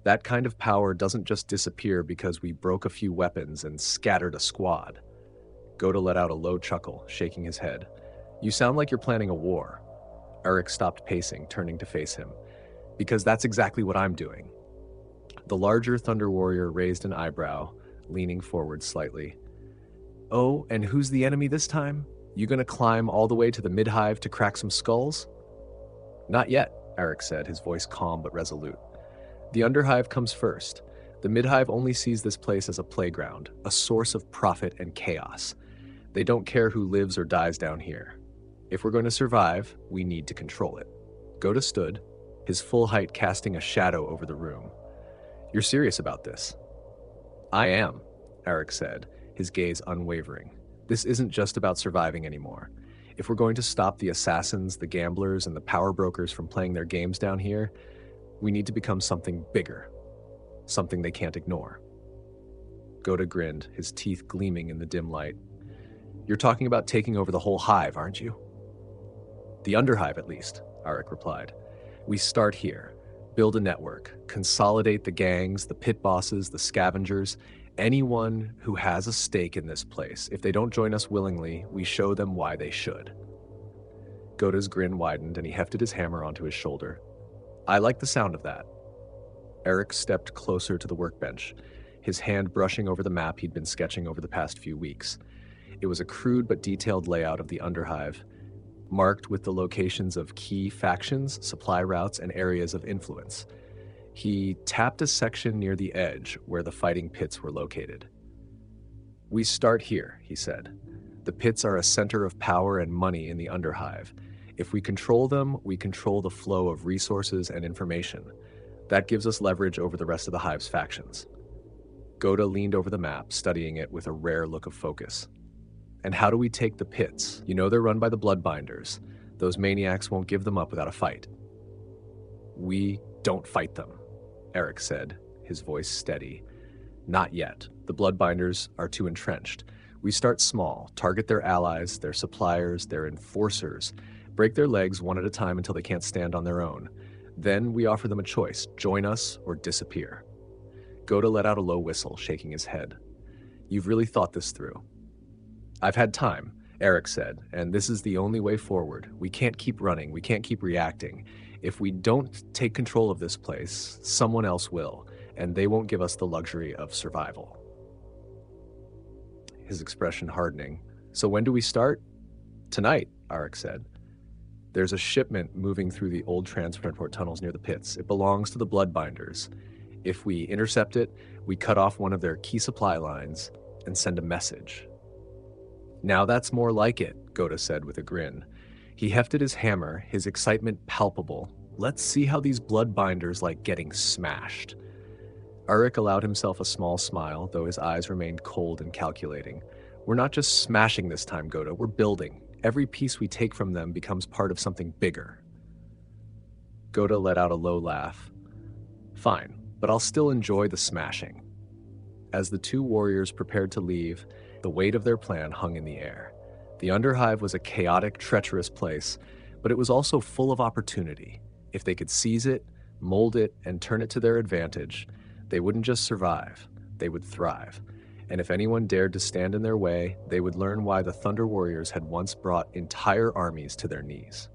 That kind of power doesn't just disappear because we broke a few weapons and scattered a squad. Ghota let out a low chuckle, shaking his head. You sound like you're planning a war. Arik stopped pacing, turning to face him. Because that's exactly what I'm doing. The larger Thunder Warrior raised an eyebrow, leaning forward slightly. Oh, and who's the enemy this time? You gonna climb all the way to the Mid-Hive to crack some skulls? Not yet, Arik said, his voice calm but resolute. The Underhive comes first. The Mid-Hive only sees this place as a playground, a source of profit and chaos. They don't care who lives or dies down here. If we're going to survive, we need to control it. Ghota stood, his full height casting a shadow over the room. You're serious about this? I am, Arik said, his gaze unwavering. This isn't just about surviving anymore. If we're going to stop the assassins, the gamblers, and the power brokers from playing their games down here, we need to become something bigger, something they can't ignore. Ghota grinned, his teeth gleaming in the dim light. You're talking about taking over the whole hive, aren't you? The Underhive, at least, Arik replied. We start here, build a network, consolidate the gangs, the pit bosses, the scavengers, anyone who has a stake in this place. If they don't join us willingly, we show them why they should. Ghota's grin widened and he hefted his hammer onto his shoulder. I like the sound of that. Arik stepped closer to the workbench, his hand brushing over the map he'd been sketching over the past few weeks. It was a crude but detailed layout of the Underhive, marked with the locations of key factions, supply routes, and areas of influence. He tapped a section near the edge where the fighting pits were located. We start here, he said. The pits are a center of power and money in the Underhive. If we control them, we control the flow of resources and information. That gives us leverage over the rest of the Hive's factions. Ghota leaned over the map, studying it with a rare look of focus. And how do we take the pits? You know they're run by the Bloodbinders. Those maniacs won't give them up without a fight. We don't fight them, Arik said, his voice steady. Not yet. The Bloodbinders are too entrenched. We start small, target their allies, their suppliers, their enforcers, break their legs one at a time until they can't stand on their own. Then we offer them a choice, join us or disappear. Ghota let out a low whistle, shaking his head. You've really thought this through. I've had time, Arik said, and this is the only way forward. We can't keep running, we can't keep reacting. If we don't take control of this place, someone else will, and they won't give us the luxury of survival. His expression hardening. So when do we start? Tonight, Arik said. There's a shipment moving through the old transport tunnels near the pits. It belongs to the Bloodbinders. If we intercept it, we cut off one of their key supply lines and send a message. Now that's more like it, Ghota said with a grin. He hefted his hammer, his excitement palpable. Let's see how these Bloodbinders like getting smashed. Arik allowed himself a small smile, though his eyes remained cold and calculating. We're not just smashing this time, Ghota, we're building. Every piece we take from them becomes part of something bigger. Ghota let out a low laugh. Fine, but I'll still enjoy the smashing. As the two warriors prepared to leave, the weight of their plan hung in the air. The Underhive was a chaotic, treacherous place, but it was also full of opportunity. If they could seize it, mold it, and turn it to their advantage, they wouldn't just survive, they would thrive. And if anyone dared to stand in their way, they would learn why the Thunder Warriors had once brought entire armies to their knees.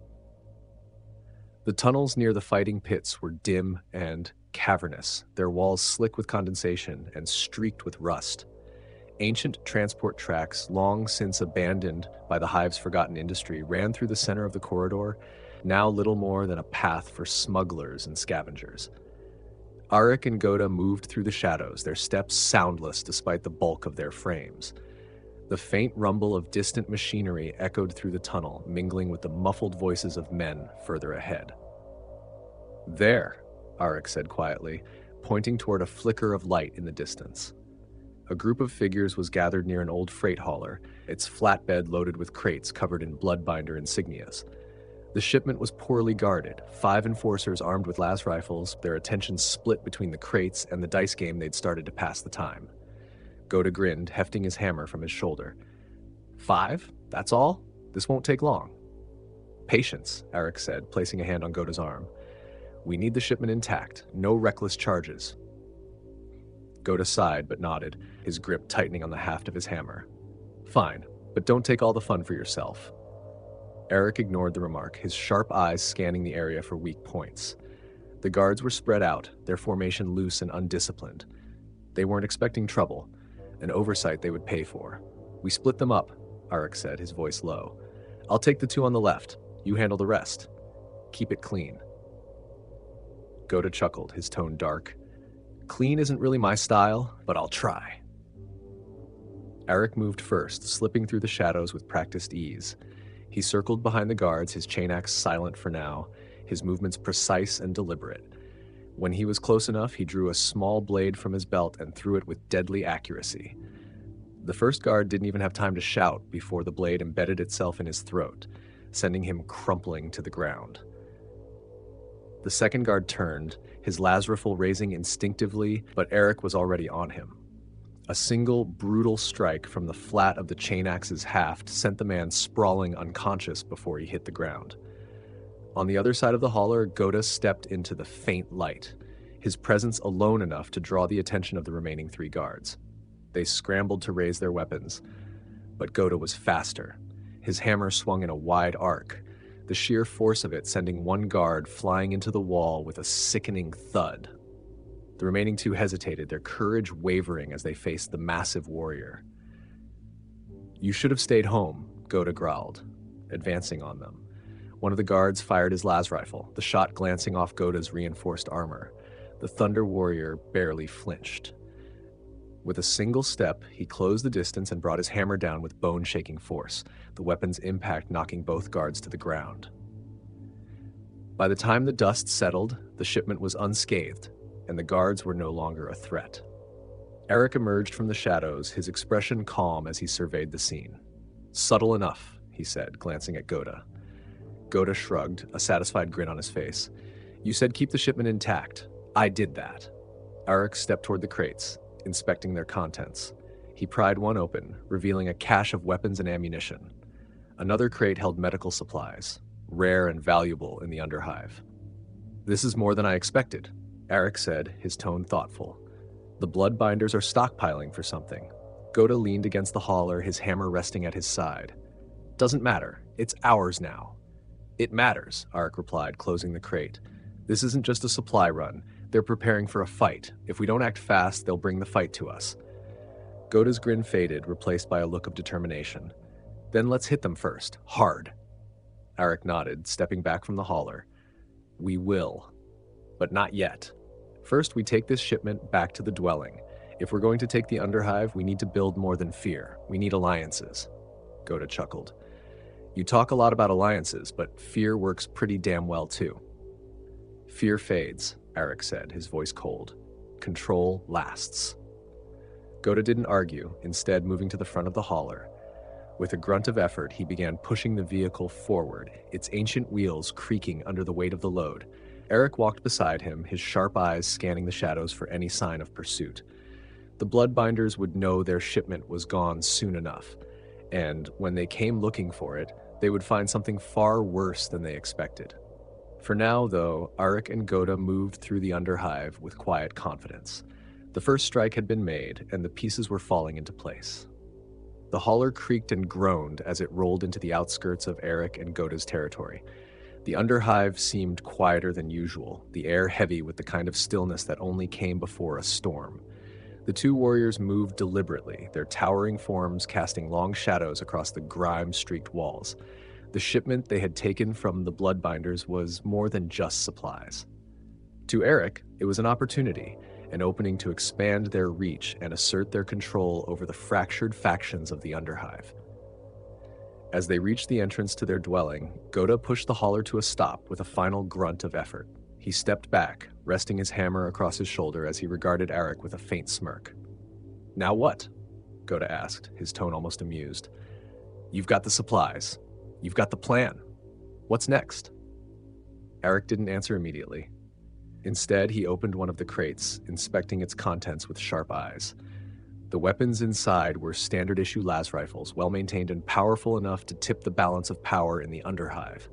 The tunnels near the fighting pits were dim and cavernous, their walls slick with condensation and streaked with rust. Ancient transport tracks, long since abandoned by the Hive's forgotten industry, ran through the center of the corridor, now little more than a path for smugglers and scavengers. Arik and Ghota moved through the shadows, their steps soundless despite the bulk of their frames. The faint rumble of distant machinery echoed through the tunnel, mingling with the muffled voices of men further ahead. There, Arik said quietly, pointing toward a flicker of light in the distance. A group of figures was gathered near an old freight hauler, its flatbed loaded with crates covered in Bloodbinder insignias. The shipment was poorly guarded, 5 enforcers armed with las rifles, their attention split between the crates and the dice game they'd started to pass the time. Ghota grinned, hefting his hammer from his shoulder. 5? That's all? This won't take long. Patience, Arik said, placing a hand on Ghota's arm. We need the shipment intact, no reckless charges. Ghota sighed but nodded, his grip tightening on the haft of his hammer. Fine, but don't take all the fun for yourself. Arik ignored the remark, his sharp eyes scanning the area for weak points. The guards were spread out, their formation loose and undisciplined. They weren't expecting trouble, an oversight they would pay for. We split them up, Arik said, his voice low. I'll take the 2 on the left. You handle the rest. Keep it clean. Ghota chuckled, his tone dark. Clean isn't really my style, but I'll try. Arik moved first, slipping through the shadows with practiced ease. He circled behind the guards, his chain axe silent for now, his movements precise and deliberate. When he was close enough, he drew a small blade from his belt and threw it with deadly accuracy. The first guard didn't even have time to shout before the blade embedded itself in his throat, sending him crumpling to the ground. The second guard turned, his las rifle raising instinctively, but Arik was already on him. A single, brutal strike from the flat of the chain axe's haft sent the man sprawling unconscious before he hit the ground. On the other side of the hauler, Ghota stepped into the faint light, his presence alone enough to draw the attention of the remaining 3 guards. They scrambled to raise their weapons, but Ghota was faster. His hammer swung in a wide arc, the sheer force of it sending one guard flying into the wall with a sickening thud. The remaining 2 hesitated, their courage wavering as they faced the massive warrior. You should have stayed home, Ghota growled, advancing on them. One of the guards fired his las rifle, the shot glancing off Ghota's reinforced armor. The Thunder Warrior barely flinched. With a single step, he closed the distance and brought his hammer down with bone-shaking force, the weapon's impact knocking both guards to the ground. By the time the dust settled, the shipment was unscathed, and the guards were no longer a threat. Arik emerged from the shadows, his expression calm as he surveyed the scene. Subtle enough, he said, glancing at Ghota. Ghota shrugged, a satisfied grin on his face. You said keep the shipment intact. I did that. Arik stepped toward the crates, inspecting their contents. He pried one open, revealing a cache of weapons and ammunition. Another crate held medical supplies, rare and valuable in the Underhive. This is more than I expected, Arik said, his tone thoughtful. The Bloodbinders are stockpiling for something. Ghota leaned against the hauler, his hammer resting at his side. Doesn't matter. It's ours now. It matters, Arik replied, closing the crate. This isn't just a supply run. They're preparing for a fight. If we don't act fast, they'll bring the fight to us. Ghota's grin faded, replaced by a look of determination. Then let's hit them first. Hard. Arik nodded, stepping back from the hauler. We will. But not yet. First, we take this shipment back to the dwelling. If we're going to take the Underhive, we need to build more than fear. We need alliances. Ghota chuckled. You talk a lot about alliances, but fear works pretty damn well too. Fear fades, Arik said, his voice cold. Control lasts. Ghota didn't argue, instead moving to the front of the hauler. With a grunt of effort, he began pushing the vehicle forward, its ancient wheels creaking under the weight of the load. Arik walked beside him, his sharp eyes scanning the shadows for any sign of pursuit. The Bloodbinders would know their shipment was gone soon enough, and when they came looking for it, they would find something far worse than they expected. For now, though, Arik and Ghota moved through the Underhive with quiet confidence. The first strike had been made, and the pieces were falling into place. The hauler creaked and groaned as it rolled into the outskirts of Arik and Ghota's territory. The Underhive seemed quieter than usual, the air heavy with the kind of stillness that only came before a storm. The two warriors moved deliberately, their towering forms casting long shadows across the grime-streaked walls. The shipment they had taken from the Bloodbinders was more than just supplies. To Arik, it was an opportunity, an opening to expand their reach and assert their control over the fractured factions of the Underhive. As they reached the entrance to their dwelling, Ghota pushed the hauler to a stop with a final grunt of effort. He stepped back, resting his hammer across his shoulder as he regarded Arik with a faint smirk. Now what? Ghota asked, his tone almost amused. You've got the supplies. You've got the plan. What's next? Arik didn't answer immediately. Instead, he opened one of the crates, inspecting its contents with sharp eyes. The weapons inside were standard-issue las rifles, well-maintained and powerful enough to tip the balance of power in the Underhive.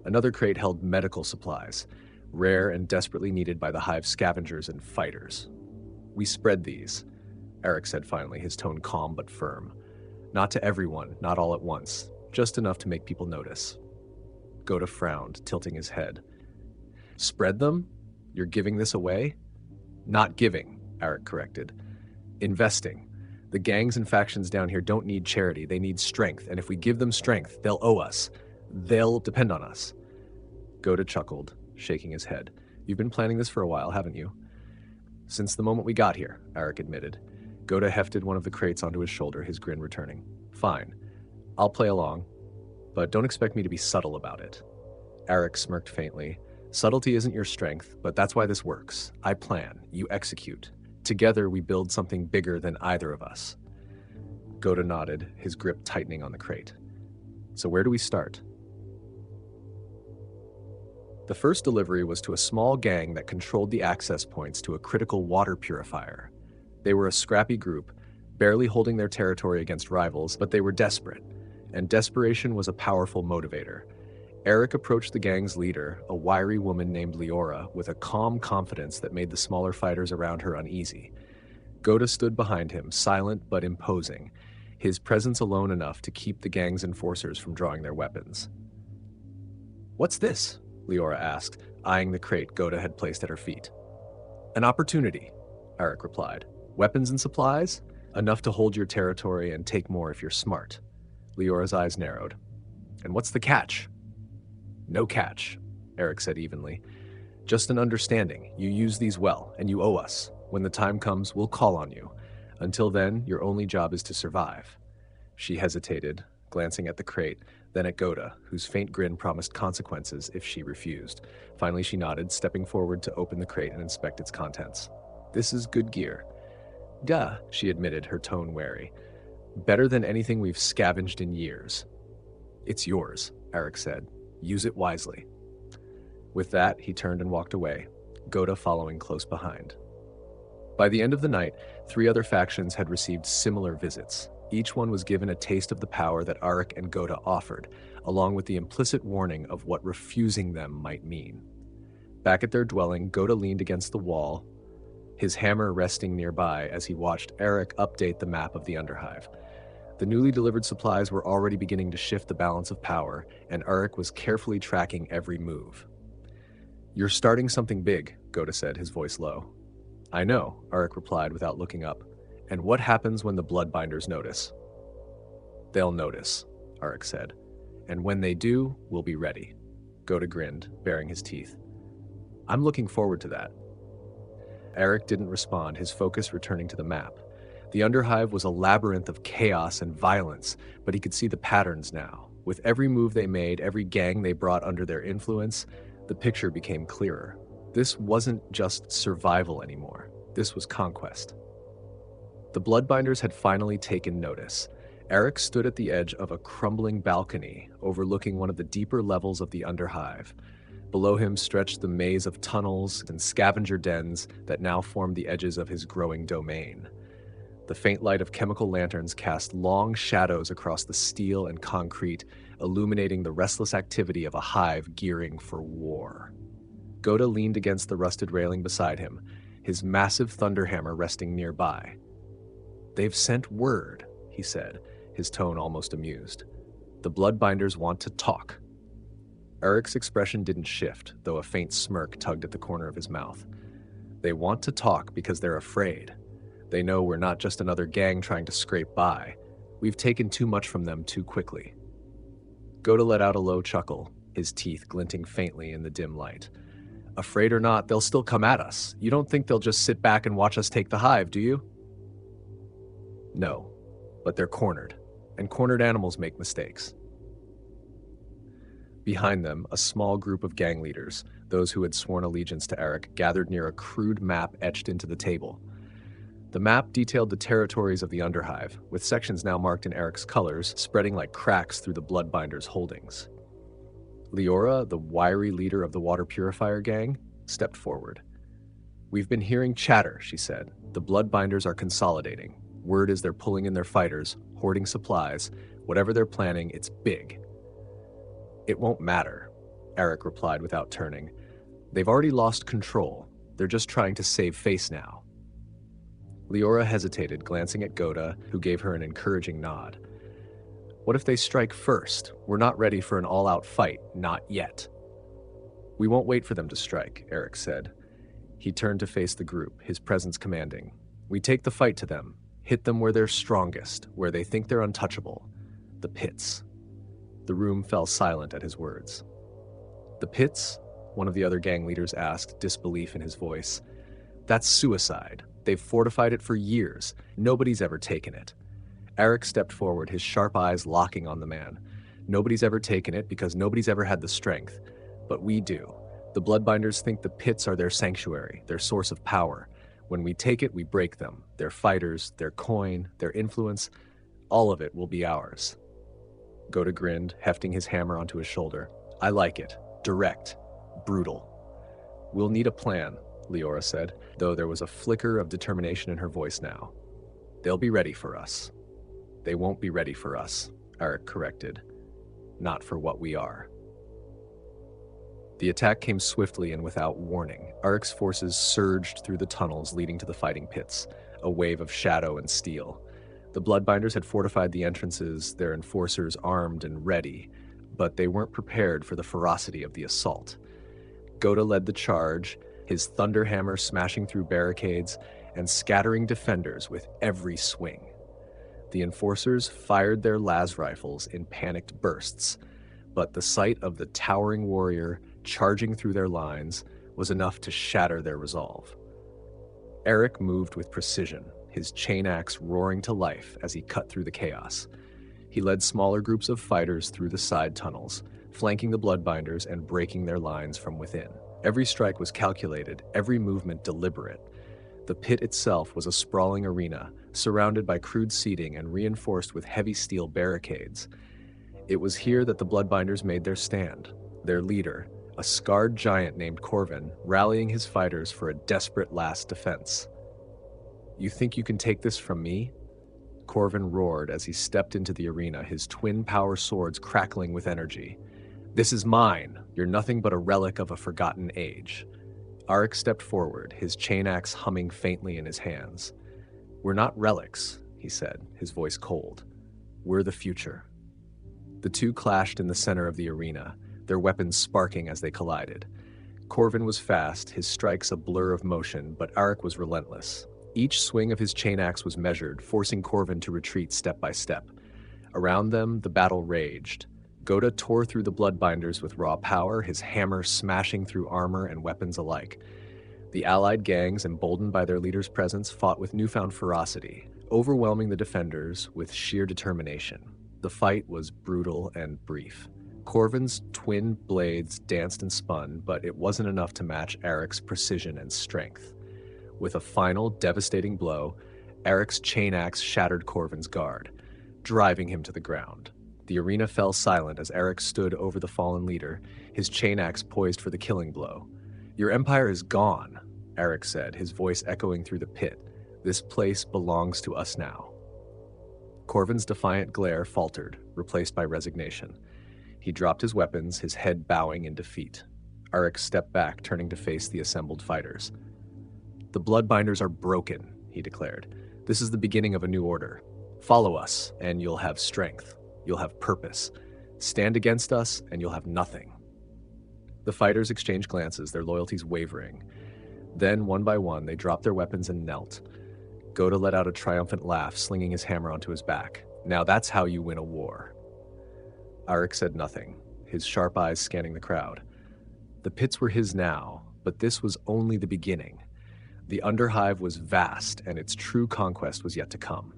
Another crate held medical supplies, rare and desperately needed by the Hive's scavengers and fighters. We spread these, Arik said finally, his tone calm but firm. Not to everyone, not all at once, just enough to make people notice. Ghota frowned, tilting his head. Spread them? You're giving this away? Not giving, Arik corrected. Investing. The gangs and factions down here don't need charity, they need strength, and if we give them strength, they'll owe us. They'll depend on us. Ghota chuckled, shaking his head. You've been planning this for a while, haven't you? Since the moment we got here, Arik admitted. Ghota hefted one of the crates onto his shoulder, his grin returning. Fine. I'll play along, but don't expect me to be subtle about it. Arik smirked faintly. Subtlety isn't your strength, but that's why this works. I plan, you execute. Together we build something bigger than either of us. Ghota nodded, his grip tightening on the crate. So where do we start? The first delivery was to a small gang that controlled the access points to a critical water purifier. They were a scrappy group, barely holding their territory against rivals, but they were desperate, and desperation was a powerful motivator. Arik approached the gang's leader, a wiry woman named Leora, with a calm confidence that made the smaller fighters around her uneasy. Ghota stood behind him, silent but imposing, his presence alone enough to keep the gang's enforcers from drawing their weapons. What's this? Leora asked, eyeing the crate Ghota had placed at her feet. An opportunity, Arik replied. Weapons and supplies? Enough to hold your territory and take more if you're smart. Leora's eyes narrowed. And what's the catch? No catch, Arik said evenly. Just an understanding. You use these well, and you owe us. When the time comes, we'll call on you. Until then, your only job is to survive. She hesitated, glancing at the crate, then at Ghota, whose faint grin promised consequences if she refused. Finally, she nodded, stepping forward to open the crate and inspect its contents. This is good gear. Duh, she admitted, her tone wary. Better than anything we've scavenged in years. It's yours, Arik said. Use it wisely. With that, he turned and walked away, Ghota following close behind. By the end of the night, 3 other factions had received similar visits. Each one was given a taste of the power that Arik and Ghota offered, along with the implicit warning of what refusing them might mean. Back at their dwelling, Ghota leaned against the wall, his hammer resting nearby as he watched Arik update the map of the Underhive. The newly delivered supplies were already beginning to shift the balance of power, and Arik was carefully tracking every move. "You're starting something big," Ghota said, his voice low. "I know," Arik replied without looking up. "And what happens when the Bloodbinders notice?" "They'll notice," Arik said. "And when they do, we'll be ready." Ghota grinned, baring his teeth. "I'm looking forward to that." Arik didn't respond, his focus returning to the map. The Underhive was a labyrinth of chaos and violence, but he could see the patterns now. With every move they made, every gang they brought under their influence, the picture became clearer. This wasn't just survival anymore. This was conquest. The Bloodbinders had finally taken notice. Arik stood at the edge of a crumbling balcony overlooking one of the deeper levels of the Underhive. Below him stretched the maze of tunnels and scavenger dens that now formed the edges of his growing domain. The faint light of chemical lanterns cast long shadows across the steel and concrete, illuminating the restless activity of a hive gearing for war. Ghota leaned against the rusted railing beside him, his massive thunderhammer resting nearby. "They've sent word," he said, his tone almost amused. "The Bloodbinders want to talk." Arik's expression didn't shift, though a faint smirk tugged at the corner of his mouth. "They want to talk because they're afraid. They know we're not just another gang trying to scrape by. We've taken too much from them too quickly." Ghota let out a low chuckle, his teeth glinting faintly in the dim light. "Afraid or not, they'll still come at us. You don't think they'll just sit back and watch us take the hive, do you?" "No, but they're cornered, and cornered animals make mistakes." Behind them, a small group of gang leaders, those who had sworn allegiance to Arik, gathered near a crude map etched into the table. The map detailed the territories of the Underhive, with sections now marked in Arik's colors, spreading like cracks through the Bloodbinders' holdings. Leora, the wiry leader of the water purifier gang, stepped forward. "We've been hearing chatter," she said. "The Bloodbinders are consolidating. Word is they're pulling in their fighters, hoarding supplies. Whatever they're planning, it's big." "It won't matter," Arik replied without turning. "They've already lost control. They're just trying to save face now." Leora hesitated, glancing at Ghota, who gave her an encouraging nod. "What if they strike first? We're not ready for an all-out fight, not yet." "We won't wait for them to strike," Arik said. He turned to face the group, his presence commanding. "We take the fight to them, hit them where they're strongest, where they think they're untouchable. The pits." The room fell silent at his words. "The pits?" one of the other gang leaders asked, disbelief in his voice. "That's suicide. They've fortified it for years. Nobody's ever taken it." Arik stepped forward, his sharp eyes locking on the man. "Nobody's ever taken it because nobody's ever had the strength. But we do. The Bloodbinders think the pits are their sanctuary, their source of power. When we take it, we break them. Their fighters, their coin, their influence, all of it will be ours." Ghota grinned, hefting his hammer onto his shoulder. "I like it. Direct. Brutal." "We'll need a plan," Leora said, though there was a flicker of determination in her voice now. "They'll be ready for us." "They won't be ready for us," Arik corrected. "Not for what we are." The attack came swiftly and without warning. Arik's forces surged through the tunnels leading to the fighting pits, a wave of shadow and steel. The Bloodbinders had fortified the entrances, their enforcers armed and ready, but they weren't prepared for the ferocity of the assault. Ghota led the charge, his thunderhammer smashing through barricades and scattering defenders with every swing. The enforcers fired their las rifles in panicked bursts, but the sight of the towering warrior charging through their lines was enough to shatter their resolve. Arik moved with precision, his chain axe roaring to life as he cut through the chaos. He led smaller groups of fighters through the side tunnels, flanking the Bloodbinders and breaking their lines from within. Every strike was calculated, every movement deliberate. The pit itself was a sprawling arena, surrounded by crude seating and reinforced with heavy steel barricades. It was here that the Bloodbinders made their stand, their leader, a scarred giant named Corvin, rallying his fighters for a desperate last defense. "You think you can take this from me?" Corvin roared as he stepped into the arena, his twin power swords crackling with energy. "This is mine. You're nothing but a relic of a forgotten age." Arik stepped forward, his chain axe humming faintly in his hands. "We're not relics," he said, his voice cold. "We're the future." The two clashed in the center of the arena, their weapons sparking as they collided. Corvin was fast, his strikes a blur of motion, but Arik was relentless. Each swing of his chain axe was measured, forcing Corvin to retreat step by step. Around them, the battle raged. Ghota tore through the bloodbinders with raw power, his hammer smashing through armor and weapons alike. The allied gangs, emboldened by their leader's presence, fought with newfound ferocity, overwhelming the defenders with sheer determination. The fight was brutal and brief. Corvin's twin blades danced and spun, but it wasn't enough to match Arik's precision and strength. With a final, devastating blow, Arik's chain axe shattered Corvin's guard, driving him to the ground. The arena fell silent as Arik stood over the fallen leader, his chain axe poised for the killing blow. "Your empire is gone," Arik said, his voice echoing through the pit. "This place belongs to us now." Corvin's defiant glare faltered, replaced by resignation. He dropped his weapons, his head bowing in defeat. Arik stepped back, turning to face the assembled fighters. "The bloodbinders are broken," he declared. "This is the beginning of a new order. Follow us, and you'll have strength. You'll have purpose. Stand against us, and you'll have nothing." The fighters exchanged glances, their loyalties wavering. Then, one by one, they dropped their weapons and knelt. Ghota let out a triumphant laugh, slinging his hammer onto his back. "Now that's how you win a war." Arik said nothing, his sharp eyes scanning the crowd. The pits were his now, but this was only the beginning. The Underhive was vast, and its true conquest was yet to come.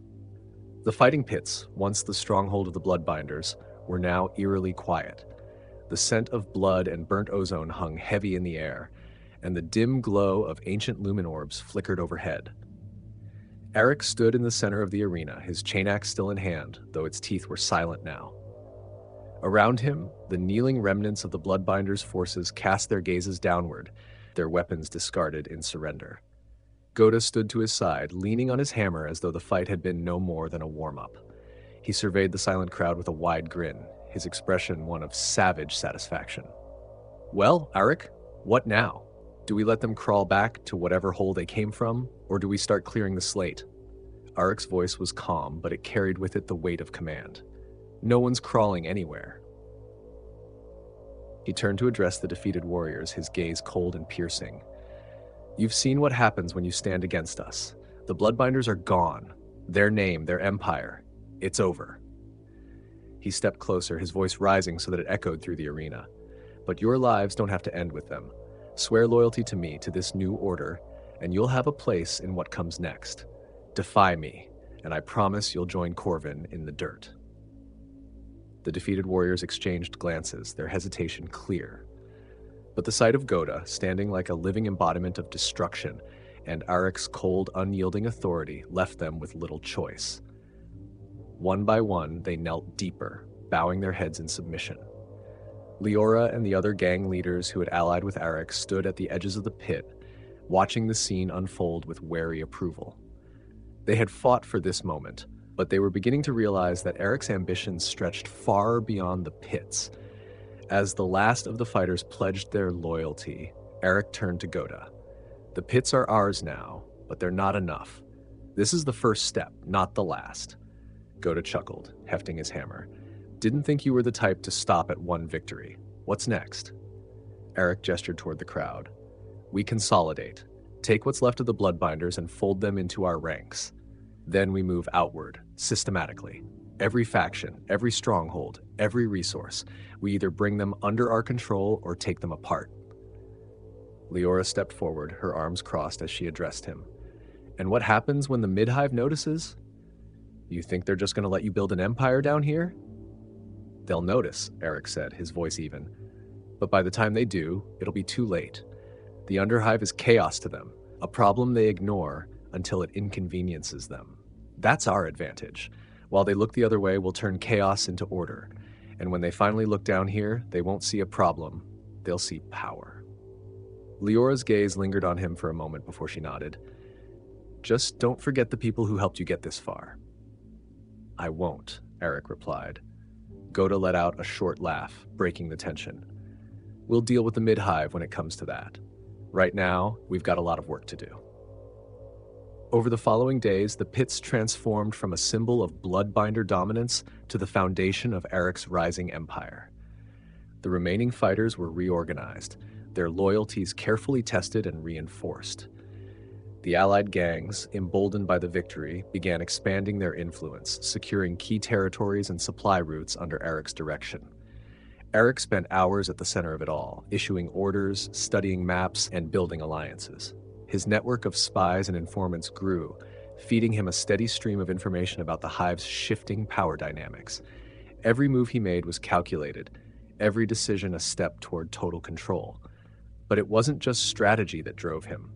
The fighting pits, once the stronghold of the bloodbinders, were now eerily quiet. The scent of blood and burnt ozone hung heavy in the air, and the dim glow of ancient lumen orbs flickered overhead. Arik stood in the center of the arena, his chain axe still in hand, though its teeth were silent now. Around him, the kneeling remnants of the bloodbinders' forces cast their gazes downward, their weapons discarded in surrender. Ghota stood to his side, leaning on his hammer as though the fight had been no more than a warm-up. He surveyed the silent crowd with a wide grin, his expression one of savage satisfaction. "Well, Arik, what now? Do we let them crawl back to whatever hole they came from, or do we start clearing the slate?" Arik's voice was calm, but it carried with it the weight of command. "No one's crawling anywhere." He turned to address the defeated warriors, his gaze cold and piercing. "You've seen what happens when you stand against us. The bloodbinders are gone. Their name, their empire. It's over." He stepped closer, his voice rising so that it echoed through the arena. "But your lives don't have to end with them. Swear loyalty to me, to this new order, and you'll have a place in what comes next. Defy me, and I promise you'll join Corvin in the dirt." The defeated warriors exchanged glances, their hesitation clear. But the sight of Ghota, standing like a living embodiment of destruction, and Arik's cold, unyielding authority left them with little choice. One by one, they knelt deeper, bowing their heads in submission. Leora and the other gang leaders who had allied with Arik stood at the edges of the pit, watching the scene unfold with wary approval. They had fought for this moment, but they were beginning to realize that Arik's ambitions stretched far beyond the pits. As the last of the fighters pledged their loyalty, Arik turned to Ghota. "The pits are ours now, but they're not enough. This is the first step, not the last." Ghota chuckled, hefting his hammer. "Didn't think you were the type to stop at one victory. What's next?" Arik gestured toward the crowd. "We consolidate, take what's left of the bloodbinders and fold them into our ranks. Then we move outward, systematically. Every faction, every stronghold, every resource, we either bring them under our control or take them apart." Leora stepped forward, her arms crossed as she addressed him. "And what happens when the Midhive notices? You think they're just going to let you build an empire down here?" "They'll notice," Arik said, his voice even. "But by the time they do, it'll be too late. The Underhive is chaos to them, a problem they ignore until it inconveniences them. That's our advantage. While they look the other way, we'll turn chaos into order. And when they finally look down here, they won't see a problem. They'll see power." Leora's gaze lingered on him for a moment before she nodded. "Just don't forget the people who helped you get this far." "I won't," Arik replied. Ghota let out a short laugh, breaking the tension. "We'll deal with the Midhive when it comes to that. Right now, we've got a lot of work to do. Over the following days, the pits transformed from a symbol of bloodbinder dominance to the foundation of Arik's rising empire. The remaining fighters were reorganized, their loyalties carefully tested and reinforced. The allied gangs, emboldened by the victory, began expanding their influence, securing key territories and supply routes under Arik's direction. Arik spent hours at the center of it all, issuing orders, studying maps, and building alliances. His network of spies and informants grew, feeding him a steady stream of information about the Hive's shifting power dynamics. Every move he made was calculated, every decision a step toward total control. But it wasn't just strategy that drove him.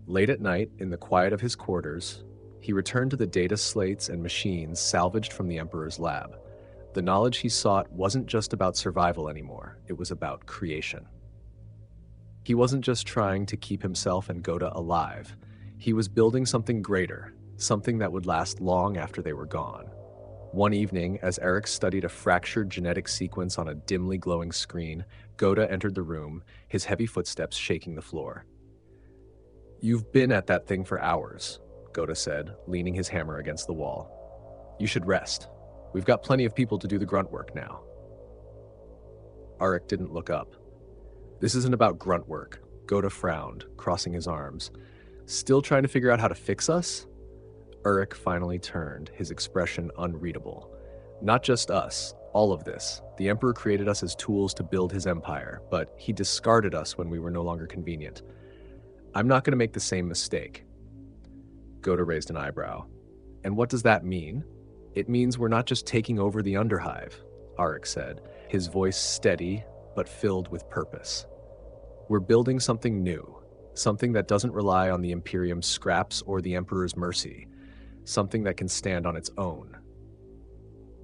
Late at night, in the quiet of his quarters, he returned to the data slates and machines salvaged from the Emperor's lab. The knowledge he sought wasn't just about survival anymore, it was about creation. He wasn't just trying to keep himself and Ghota alive. He was building something greater, something that would last long after they were gone. One evening, as Arik studied a fractured genetic sequence on a dimly glowing screen, Ghota entered the room, his heavy footsteps shaking the floor. "You've been at that thing for hours," Ghota said, leaning his hammer against the wall. "You should rest. We've got plenty of people to do the grunt work now." Arik didn't look up. "This isn't about grunt work," Ghota frowned, crossing his arms. "Still trying to figure out how to fix us?" Arik finally turned, his expression unreadable. "Not just us, all of this. The Emperor created us as tools to build his empire, but he discarded us when we were no longer convenient. I'm not going to make the same mistake." Ghota raised an eyebrow. "And what does that mean?" "It means we're not just taking over the Underhive," Arik said, his voice steady but filled with purpose. "We're building something new, something that doesn't rely on the Imperium's scraps or the Emperor's mercy, something that can stand on its own."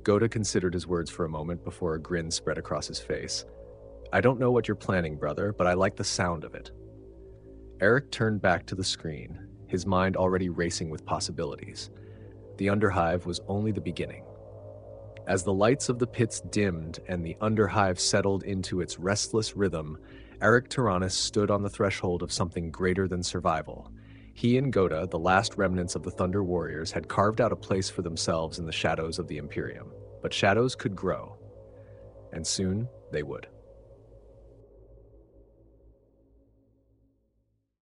Ghota considered his words for a moment before a grin spread across his face. "I don't know what you're planning, brother, but I like the sound of it." Arik turned back to the screen, his mind already racing with possibilities. The Underhive was only the beginning. As the lights of the pits dimmed and the Underhive settled into its restless rhythm, Arik Taranis stood on the threshold of something greater than survival. He and Ghota, the last remnants of the Thunder Warriors, had carved out a place for themselves in the shadows of the Imperium. But shadows could grow, and soon they would.